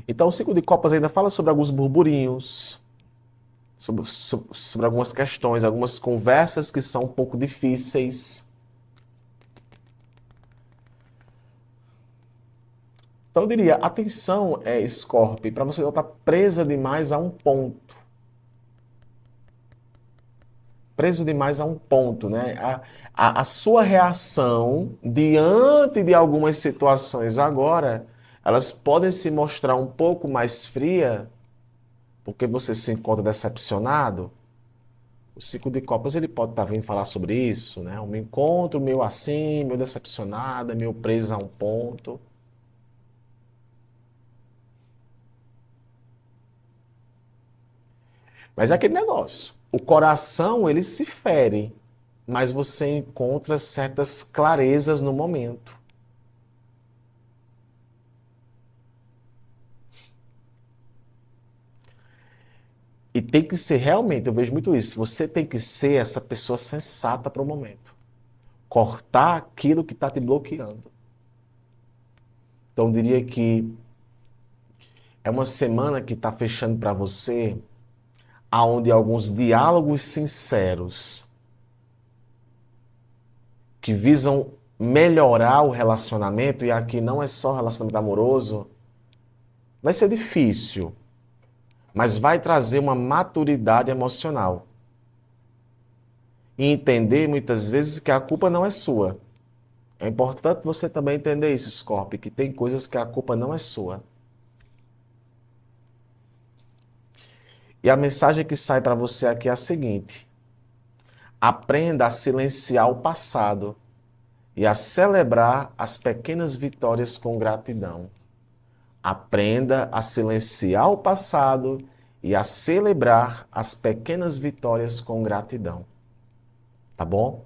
Então, o ciclo de copas ainda fala sobre alguns burburinhos, sobre algumas questões, algumas conversas que são um pouco difíceis. Então, eu diria, atenção, Scorpio, para você não estar presa demais a um ponto. Preso demais a um ponto, né? A sua reação diante de algumas situações agora, elas podem se mostrar um pouco mais fria, porque você se encontra decepcionado. O ciclo de copas ele pode estar vindo falar sobre isso, né? Um encontro meio assim, meio decepcionada, meio presa a um ponto. Mas é aquele negócio. O coração ele se fere, mas você encontra certas clarezas no momento. E tem que ser realmente, eu vejo muito isso, você tem que ser essa pessoa sensata para o momento. Cortar aquilo que está te bloqueando. Então, eu diria que é uma semana que está fechando para você, aonde alguns diálogos sinceros que visam melhorar o relacionamento, e aqui não é só relacionamento amoroso, vai ser difícil, mas vai trazer uma maturidade emocional. E entender muitas vezes que a culpa não é sua. É importante você também entender isso, Scorpio, que tem coisas que a culpa não é sua. E a mensagem que sai para você aqui é a seguinte: aprenda a silenciar o passado e a celebrar as pequenas vitórias com gratidão. Aprenda a silenciar o passado e a celebrar as pequenas vitórias com gratidão. Tá bom?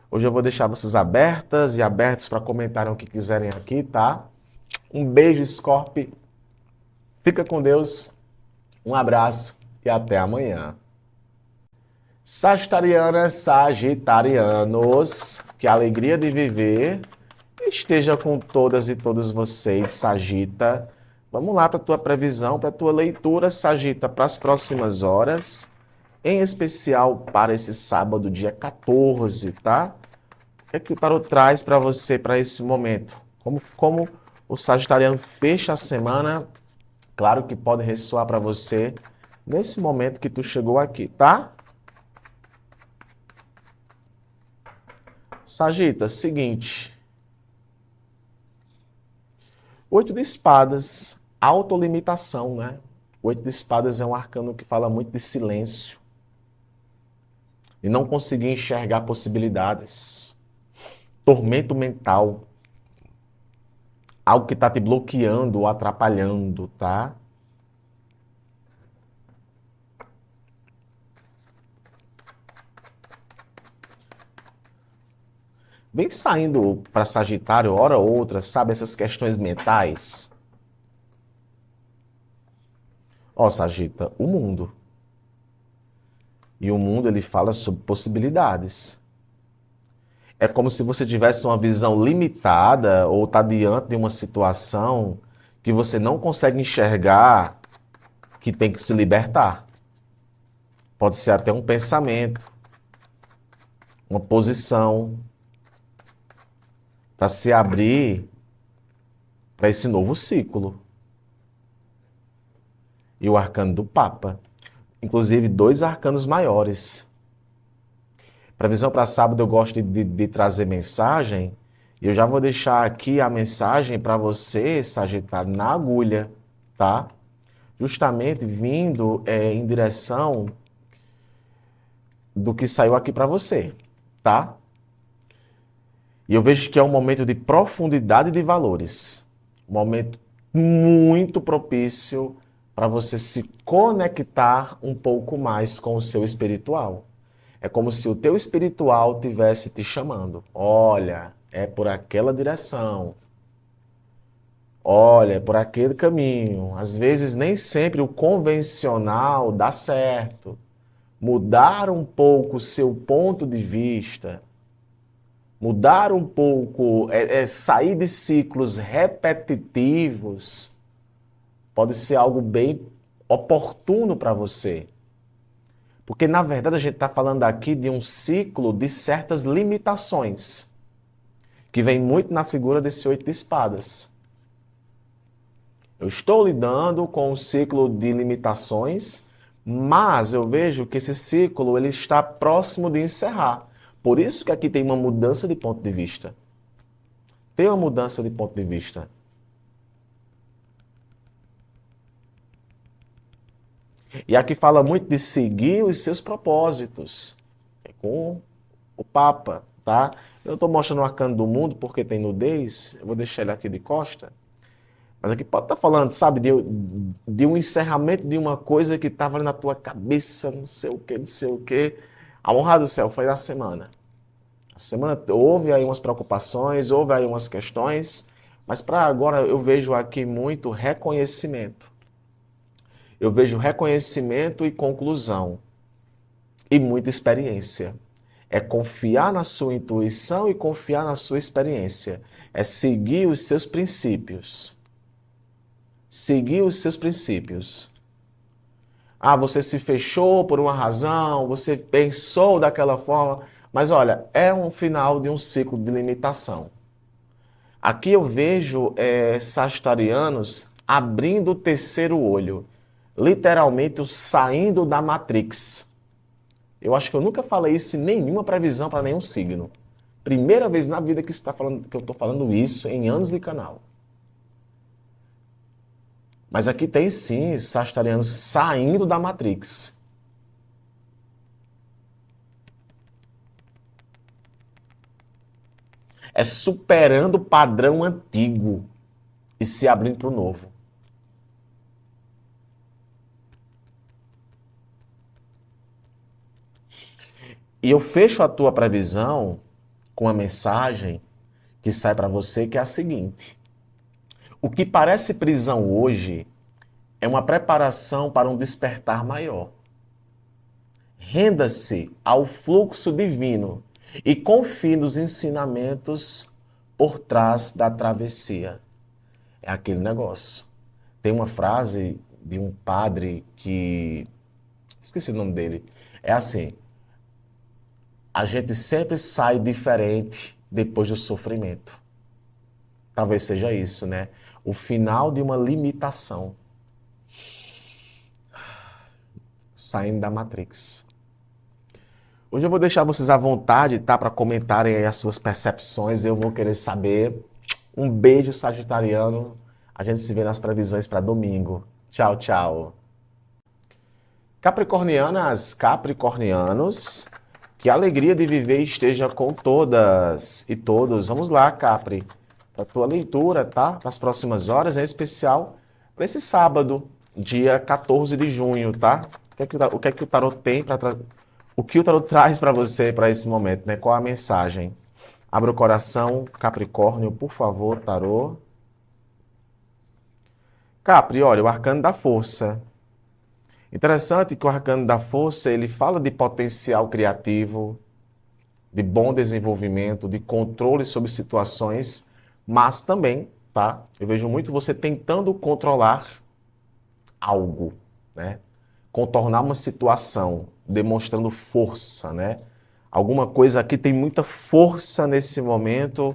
Hoje eu vou deixar vocês abertas e abertos para comentarem o que quiserem aqui, tá? Um beijo, Scorpio. Fica com Deus. Um abraço e até amanhã. Sagitarianas, sagitarianos, que a alegria de viver esteja com todas e todos vocês, Sagita. Vamos lá para a tua previsão, para a tua leitura, Sagita, para as próximas horas, em especial para esse sábado, dia 14, tá? O que é que o tarot traz para você para esse momento? Como o Sagitariano fecha a semana, claro que pode ressoar para você nesse momento que tu chegou aqui, tá? Sagita, seguinte. 8 de espadas, autolimitação, né? O 8 de espadas é um arcano que fala muito de silêncio. E não conseguir enxergar possibilidades. Tormento mental. Algo que está te bloqueando ou atrapalhando, tá? Vem saindo para Sagitário, hora ou outra, sabe, essas questões mentais. Ó, Sagita, o mundo. E o mundo, ele fala sobre possibilidades. É como se você tivesse uma visão limitada ou está diante de uma situação que você não consegue enxergar, que tem que se libertar. Pode ser até um pensamento, uma posição, para se abrir para esse novo ciclo. E o arcano do Papa. Inclusive, 2 arcanos maiores. Previsão para sábado, eu gosto de trazer mensagem. E eu já vou deixar aqui a mensagem para você, Sagitário, na agulha, tá? Justamente vindo em direção do que saiu aqui para você, tá? E eu vejo que é um momento de profundidade de valores. Um momento muito propício para você se conectar um pouco mais com o seu espiritual. É como se o teu espiritual tivesse te chamando. Olha, é por aquela direção. Olha, é por aquele caminho. Às vezes nem sempre o convencional dá certo. Mudar um pouco o seu ponto de vista, mudar um pouco, sair de ciclos repetitivos, pode ser algo bem oportuno para você. Porque, na verdade, a gente está falando aqui de um ciclo de certas limitações, que vem muito na figura desse 8 de espadas. Eu estou lidando com um ciclo de limitações, mas eu vejo que esse ciclo ele está próximo de encerrar. Por isso que aqui tem uma mudança de ponto de vista. Tem uma mudança de ponto de vista. E aqui fala muito de seguir os seus propósitos. É com o Papa, tá? Eu estou mostrando o arcano do mundo porque tem nudez. Eu vou deixar ele aqui de costa. Mas aqui pode estar falando, sabe, de um encerramento de uma coisa que estava ali na tua cabeça, não sei o que, não sei o que. A honra do céu foi da semana. A semana houve aí umas preocupações, houve aí umas questões, mas para agora eu vejo aqui muito reconhecimento. Eu vejo reconhecimento e conclusão. E muita experiência. É confiar na sua intuição e confiar na sua experiência. É seguir os seus princípios. Seguir os seus princípios. Ah, você se fechou por uma razão, você pensou daquela forma, mas olha, é um final de um ciclo de limitação. Aqui eu vejo sagitarianos abrindo o terceiro olho, literalmente saindo da Matrix. Eu acho que eu nunca falei isso em nenhuma previsão para nenhum signo. Primeira vez na vida que, que eu estou falando isso em anos de canal. Mas aqui tem sim sagitarianos saindo da Matrix. É superando o padrão antigo e se abrindo para o novo. E eu fecho a tua previsão com uma mensagem que sai para você que é a seguinte: o que parece prisão hoje é uma preparação para um despertar maior. Renda-se ao fluxo divino e confie nos ensinamentos por trás da travessia. É aquele negócio. Tem uma frase de um padre que... esqueci o nome dele. É assim: a gente sempre sai diferente depois do sofrimento. Talvez seja isso, né? O final de uma limitação. Saindo da Matrix. Hoje eu vou deixar vocês à vontade, tá? Para comentarem aí as suas percepções. Eu vou querer saber. Um beijo sagitariano. A gente se vê nas previsões para domingo. Tchau, tchau. Capricornianas, capricornianos, que a alegria de viver esteja com todas e todos. Vamos lá, Capri, para a tua leitura, tá? Nas próximas horas, em especial para esse sábado, dia 14 de junho, tá? O que é que o tarot tem para o que o tarot traz para você para esse momento, né? Qual a mensagem? Abra o coração, Capricórnio, por favor, tarot. Capri, olha, o arcano da força. Interessante que o arcano da força, ele fala de potencial criativo, de bom desenvolvimento, de controle sobre situações, mas também, tá? Eu vejo muito você tentando controlar algo, né? Contornar uma situação, demonstrando força, né? Alguma coisa aqui tem muita força nesse momento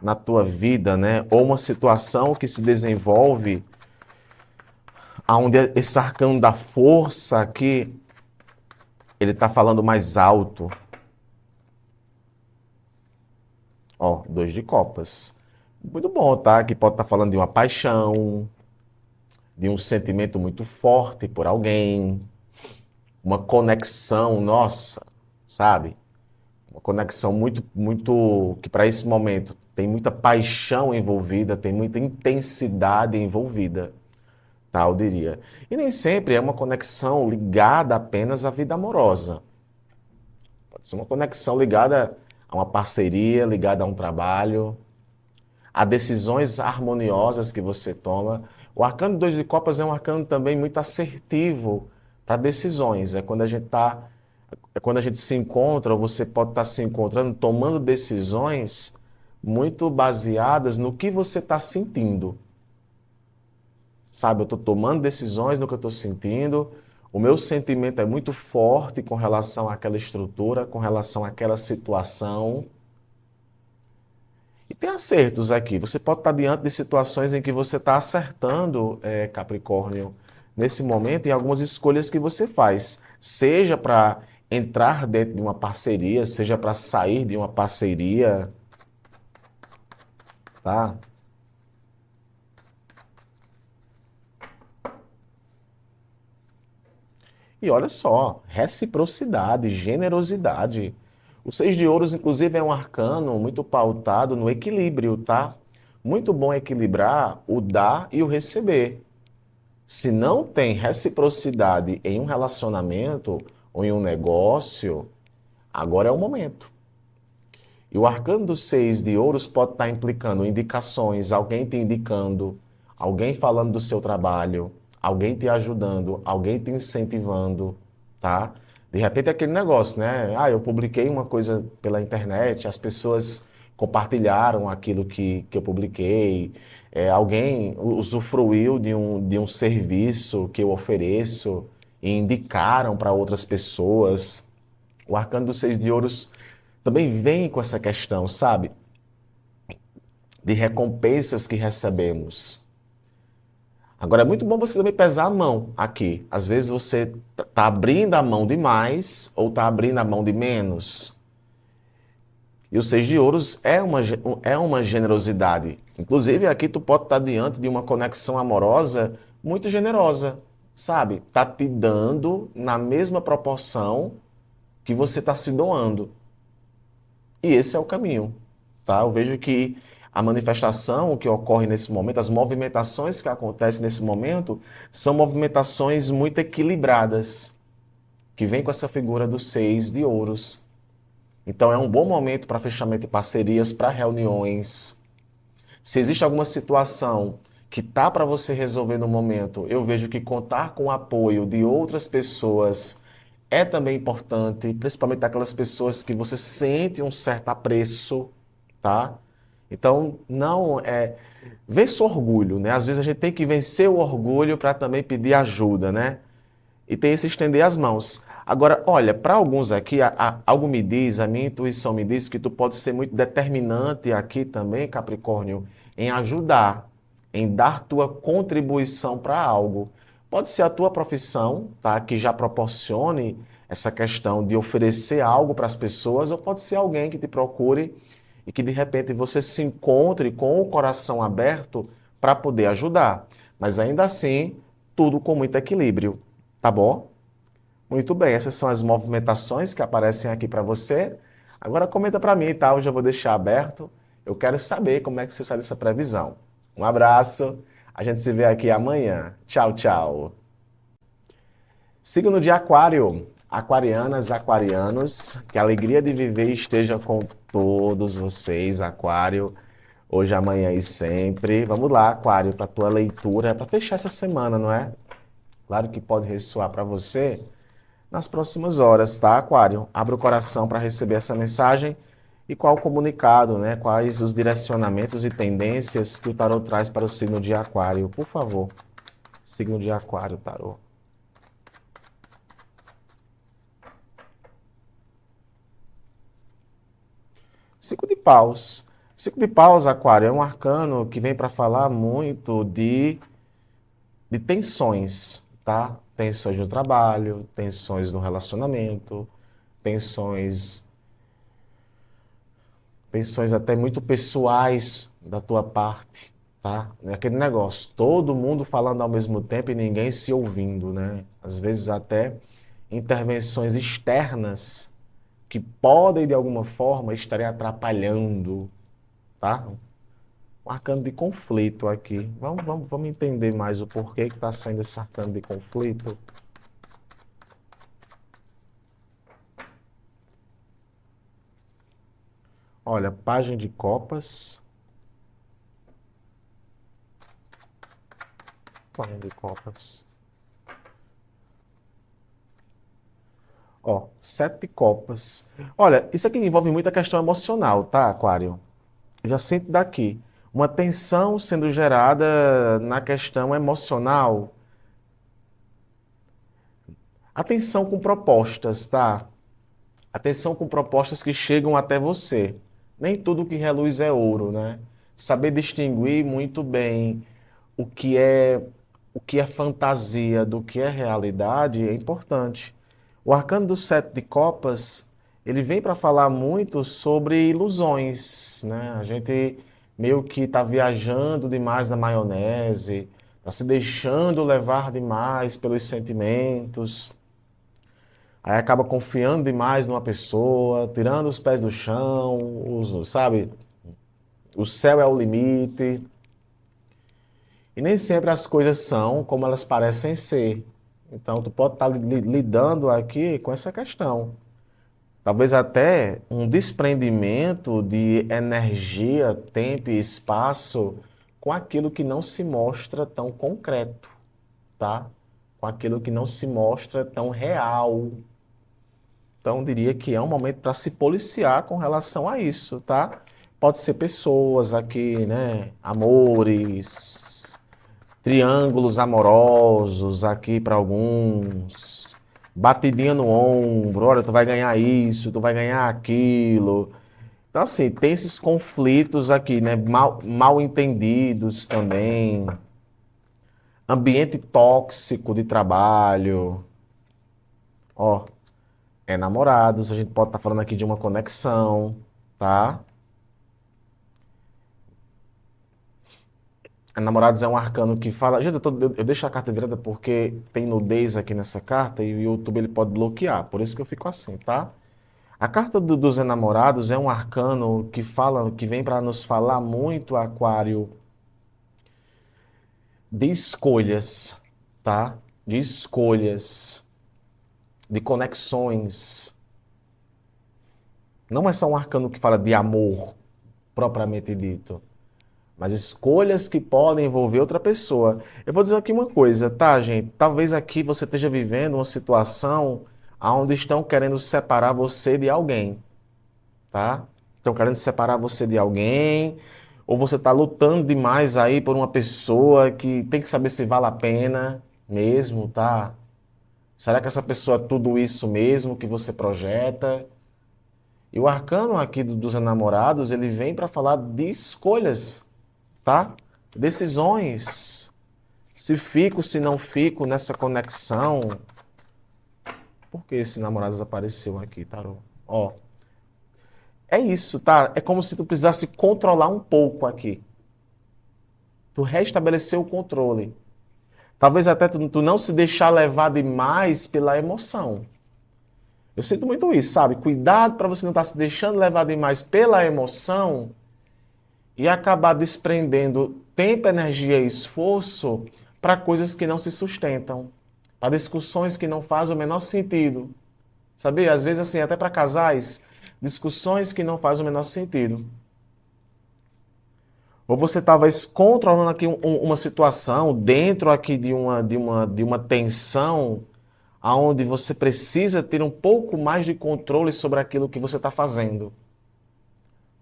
na tua vida, né? Ou uma situação que se desenvolve onde esse arcano da força aqui, ele está falando mais alto. Ó, 2 de copas. Muito bom, tá? Que pode estar falando de uma paixão, de um sentimento muito forte por alguém, uma conexão, nossa, sabe? Uma conexão muito, que para esse momento tem muita paixão envolvida, tem muita intensidade envolvida, tá? Eu diria. E nem sempre é uma conexão ligada apenas à vida amorosa. Pode ser uma conexão ligada a uma parceria, ligada a um trabalho, a decisões harmoniosas que você toma. O arcano 2 de copas é um arcano também muito assertivo para decisões. É quando a gente se encontra, ou você pode estar se encontrando, tomando decisões muito baseadas no que você está sentindo. Sabe, eu estou tomando decisões no que eu estou sentindo, o meu sentimento é muito forte com relação àquela estrutura, com relação àquela situação. E tem acertos aqui. Você pode estar diante de situações em que você está acertando, Capricórnio, nesse momento, em algumas escolhas que você faz. Seja para entrar dentro de uma parceria, seja para sair de uma parceria, tá? E olha só, reciprocidade, generosidade. O 6 de ouros, inclusive, é um arcano muito pautado no equilíbrio, tá? Muito bom equilibrar o dar e o receber. Se não tem reciprocidade em um relacionamento ou em um negócio, agora é o momento. E o arcano dos 6 de ouros pode estar implicando indicações, alguém te indicando, alguém falando do seu trabalho, alguém te ajudando, alguém te incentivando, tá? De repente é aquele negócio, né? Ah, eu publiquei uma coisa pela internet, as pessoas compartilharam aquilo que eu publiquei, alguém usufruiu de um serviço que eu ofereço e indicaram para outras pessoas. O arcano dos 6 de ouros também vem com essa questão, sabe? De recompensas que recebemos. Agora, é muito bom você também pesar a mão aqui. Às vezes você está abrindo a mão demais ou está abrindo a mão de menos. E o seis de ouros é uma generosidade. Inclusive, aqui tu pode estar diante de uma conexão amorosa muito generosa, sabe? Tá te dando na mesma proporção que você está se doando. E esse é o caminho, tá? Eu vejo que a manifestação que ocorre nesse momento, as movimentações que acontecem nesse momento, são movimentações muito equilibradas, que vem com essa figura dos seis de ouros. Então é um bom momento para fechamento de parcerias, para reuniões. Se existe alguma situação que tá para você resolver no momento, eu vejo que contar com o apoio de outras pessoas é também importante, principalmente daquelas pessoas que você sente um certo apreço, tá? Então, não é. Vence o orgulho, né? Às vezes a gente tem que vencer o orgulho para também pedir ajuda, né? E tem esse estender as mãos. Agora, olha, para alguns aqui, algo me diz, a minha intuição me diz que tu pode ser muito determinante aqui também, Capricórnio, em ajudar, em dar tua contribuição para algo. Pode ser a tua profissão, tá, que já proporcione essa questão de oferecer algo para as pessoas, ou pode ser alguém que te procure e que de repente você se encontre com o coração aberto para poder ajudar. Mas ainda assim, tudo com muito equilíbrio. Tá bom? Muito bem, essas são as movimentações que aparecem aqui para você. Agora comenta para mim, tá? Eu já vou deixar aberto. Eu quero saber como é que você sai dessa previsão. Um abraço. A gente se vê aqui amanhã. Tchau, tchau. Signo de Aquário. Aquarianas, aquarianos, que a alegria de viver esteja com todos vocês, Aquário, hoje, amanhã e sempre. Vamos lá, Aquário, para a tua leitura, para fechar essa semana, não é? Claro que pode ressoar para você nas próximas horas, tá, Aquário? Abra o coração para receber essa mensagem e qual o comunicado, né? Quais os direcionamentos e tendências que o tarô traz para o signo de Aquário, por favor. Signo de Aquário, tarô. Cinco de paus. Cinco de paus, Aquário, é um arcano que vem para falar muito de tensões, tá? Tensões no trabalho, tensões no relacionamento, tensões, tensões até muito pessoais da tua parte, tá? É aquele negócio, todo mundo falando ao mesmo tempo e ninguém se ouvindo, né? Às vezes até intervenções externas que podem de alguma forma estarem atrapalhando, tá? Um arcano de conflito aqui. Vamos entender mais o porquê que está saindo esse arcano de conflito. Olha, página de copas. Página de copas. Ó, sete de copas. Olha, isso aqui envolve muita questão emocional, tá, Aquário? Eu já sinto daqui uma tensão sendo gerada na questão emocional. Atenção com propostas, tá? Atenção com propostas que chegam até você. Nem tudo que reluz é ouro, né? Saber distinguir muito bem o que é o que é fantasia do que é realidade é importante. O arcano do sete de copas, ele vem para falar muito sobre ilusões, né? A gente meio que está viajando demais na maionese, está se deixando levar demais pelos sentimentos. Aí acaba confiando demais numa pessoa, tirando os pés do chão, sabe? O céu é o limite. E nem sempre as coisas são como elas parecem ser. Então, tu pode estar lidando aqui com essa questão. Talvez até um desprendimento de energia, tempo e espaço com aquilo que não se mostra tão concreto, tá? Com aquilo que não se mostra tão real. Então, eu diria que é um momento para se policiar com relação a isso, tá? Pode ser pessoas aqui, né? Amores, triângulos amorosos aqui para alguns, batidinha no ombro, olha, tu vai ganhar isso, tu vai ganhar aquilo. Então, assim, tem esses conflitos aqui, né? Mal entendidos também. ambiente tóxico de trabalho. Ó, é namorados, a gente pode estar falando aqui de uma conexão, tá? Namorados é um arcano que fala. Gente, eu deixo a carta virada porque tem nudez aqui nessa carta e o YouTube ele pode bloquear. Por isso que eu fico assim, tá? A carta dos enamorados é um arcano que fala, que vem para nos falar muito, Aquário, de escolhas, tá? De escolhas, de conexões. Não é só um arcano que fala de amor, propriamente dito, mas escolhas que podem envolver outra pessoa. Eu vou dizer aqui uma coisa, tá, gente? Talvez aqui você esteja vivendo uma situação onde estão querendo separar você de alguém, tá? Estão querendo separar você de alguém, ou você está lutando demais aí por uma pessoa que tem que saber se vale a pena mesmo, tá? Será que essa pessoa é tudo isso mesmo que você projeta? E o arcano aqui dos enamorados, ele vem para falar de escolhas, tá? Decisões. Se fico, se não fico nessa conexão. Por que esse namorado apareceu aqui, Tarô? Ó, é isso, tá? É como se tu precisasse controlar um pouco aqui. Tu restabelecer o controle. Talvez até tu não se deixar levar demais pela emoção. Eu sinto muito isso, sabe? Cuidado para você não estar se deixando levar demais pela emoção e acabar desprendendo tempo, energia e esforço para coisas que não se sustentam, para discussões que não fazem o menor sentido. Sabia? Às vezes, assim, até para casais, discussões que não fazem o menor sentido. Ou você talvez controlando aqui uma situação dentro aqui de uma tensão, aonde você precisa ter um pouco mais de controle sobre aquilo que você está fazendo,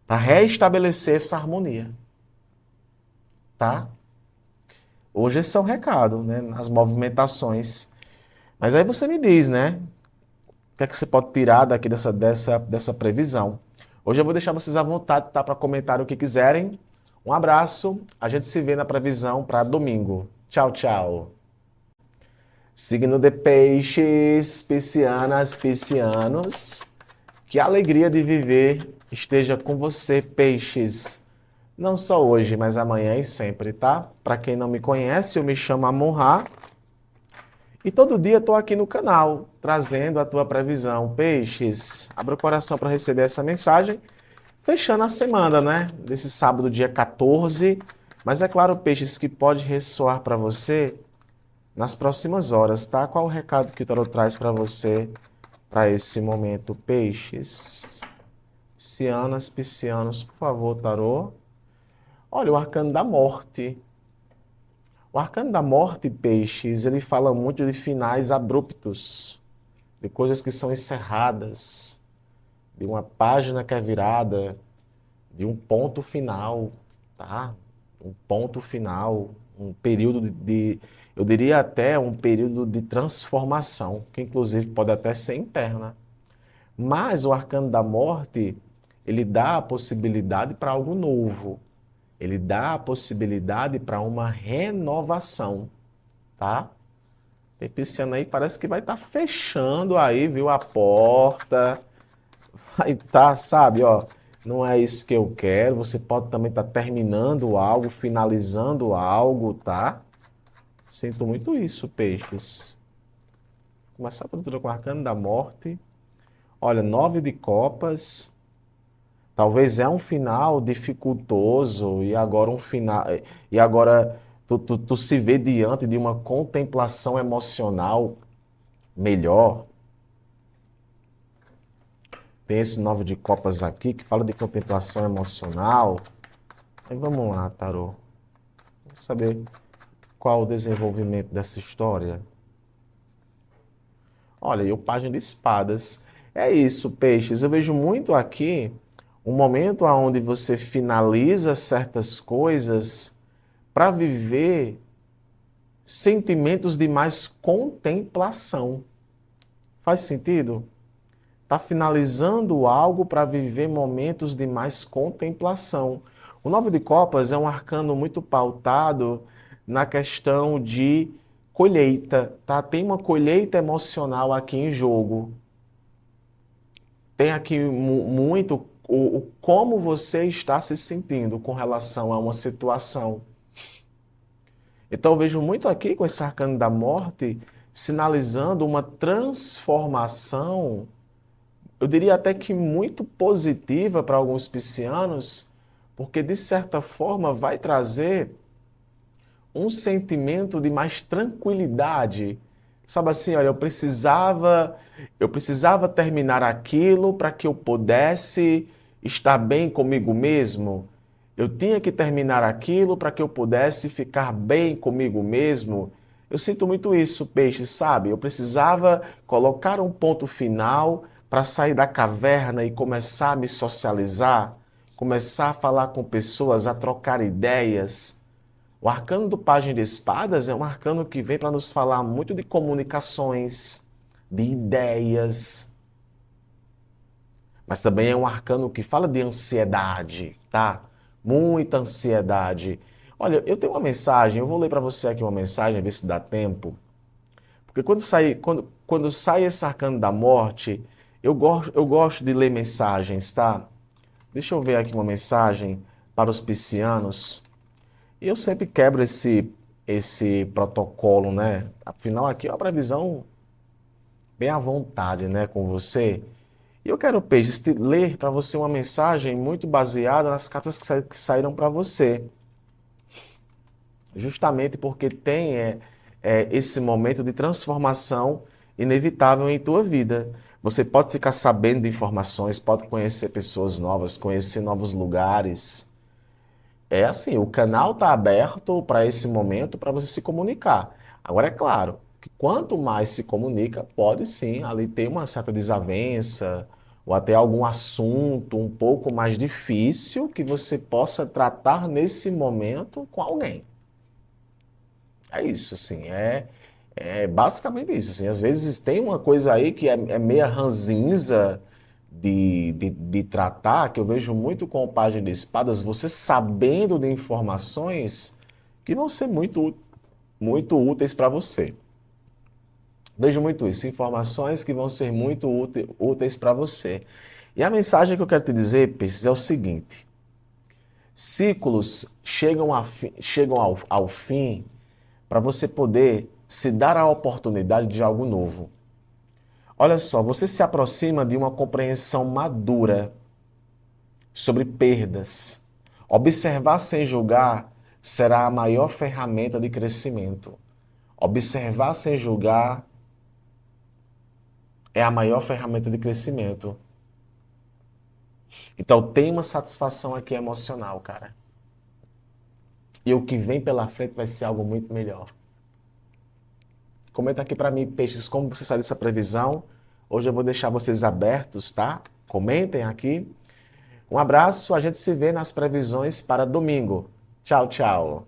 para restabelecer essa harmonia, tá? Hoje esse é o recado, né? As movimentações. Mas aí você me diz, né? O que é que você pode tirar daqui dessa previsão? Hoje eu vou deixar vocês à vontade, tá? Para comentar o que quiserem. Um abraço. A gente se vê na previsão para domingo. Tchau, tchau. Signo de Peixes, piscianas, piscianos. Que a alegria de viver esteja com você, Peixes. Não só hoje, mas amanhã e sempre, tá? Para quem não me conhece, eu me chamo Amon-Ra e todo dia estou aqui no canal, trazendo a tua previsão. Peixes, abra o coração para receber essa mensagem, fechando a semana, né? Desse sábado, dia 14. Mas é claro, Peixes, que pode ressoar para você nas próximas horas, tá? Qual o recado que o tarot traz para você para esse momento, Peixes? Piscianas, piscianos, por favor, tarô. Olha, o arcano da morte. O arcano da morte, Peixes, ele fala muito de finais abruptos, de coisas que são encerradas, de uma página que é virada, de um ponto final, tá? Um ponto final, um período eu diria até um período de transformação, que inclusive pode até ser interna. Mas o arcano da morte, ele dá a possibilidade para algo novo. Ele dá a possibilidade para uma renovação, tá? Tem pisciano aí, parece que vai estar fechando aí, viu, a porta. Vai estar, sabe, ó, não é isso que eu quero. Você pode também estar terminando algo, finalizando algo, tá? Sinto muito isso, peixes. Começar a tudo com o arcano da morte. Olha, 9 de copas. Talvez é um final dificultoso e agora um final e agora tu se vê diante de uma contemplação emocional melhor. Tem esse 9 de copas aqui que fala de contemplação emocional. Aí vamos lá, tarô. Vamos saber qual o desenvolvimento dessa história. Olha, e o página de espadas. É isso, peixes. Eu vejo muito aqui um momento onde você finaliza certas coisas para viver sentimentos de mais contemplação. Faz sentido? Está finalizando algo para viver momentos de mais contemplação. O 9 de copas é um arcano muito pautado na questão de colheita, tá? Tem uma colheita emocional aqui em jogo. Tem aqui muito o como você está se sentindo com relação a uma situação. Então eu vejo muito aqui com esse arcano da morte sinalizando uma transformação, eu diria até que muito positiva para alguns piscianos, porque de certa forma vai trazer um sentimento de mais tranquilidade. Sabe assim, olha, eu precisava terminar aquilo para que eu pudesse estar bem comigo mesmo. Eu tinha que terminar aquilo para que eu pudesse ficar bem comigo mesmo. Eu sinto muito isso, peixe, sabe? Eu precisava colocar um ponto final para sair da caverna e começar a me socializar, começar a falar com pessoas, a trocar ideias. O arcano do Pajem de Espadas é um arcano que vem para nos falar muito de comunicações, de ideias, mas também é um arcano que fala de ansiedade, tá? Muita ansiedade. Olha, eu tenho uma mensagem, eu vou ler para você aqui uma mensagem, ver se dá tempo. Porque quando sai esse arcano da morte, eu gosto de ler mensagens, tá? Deixa eu ver aqui uma mensagem para os piscianos. E eu sempre quebro esse protocolo, né? Afinal, aqui é uma previsão bem à vontade, né, com você. E eu quero, Peixes, ler para você uma mensagem muito baseada nas cartas que saíram para você. Justamente porque tem esse momento de transformação inevitável em tua vida. Você pode ficar sabendo de informações, pode conhecer pessoas novas, conhecer novos lugares. É assim, o canal está aberto para esse momento para você se comunicar. Agora, é claro que quanto mais se comunica, pode sim ali ter uma certa desavença ou até algum assunto um pouco mais difícil que você possa tratar nesse momento com alguém. É isso, assim, é basicamente isso. Assim, às vezes tem uma coisa aí que é meia ranzinza de tratar, que eu vejo muito com o Pajem de Espadas, você sabendo de informações que vão ser muito úteis para você. Vejo muito isso, informações que vão ser muito úteis para você. E a mensagem que eu quero te dizer, Peixes, é o seguinte: ciclos chegam ao fim para você poder se dar a oportunidade de algo novo. Olha só, você se aproxima de uma compreensão madura sobre perdas. Observar sem julgar será a maior ferramenta de crescimento. Observar sem julgar é a maior ferramenta de crescimento. Então tem uma satisfação aqui emocional, cara. E o que vem pela frente vai ser algo muito melhor. Comenta aqui para mim, peixes, como você sai dessa previsão. Hoje eu vou deixar vocês abertos, tá? Comentem aqui. Um abraço, a gente se vê nas previsões para domingo. Tchau, tchau.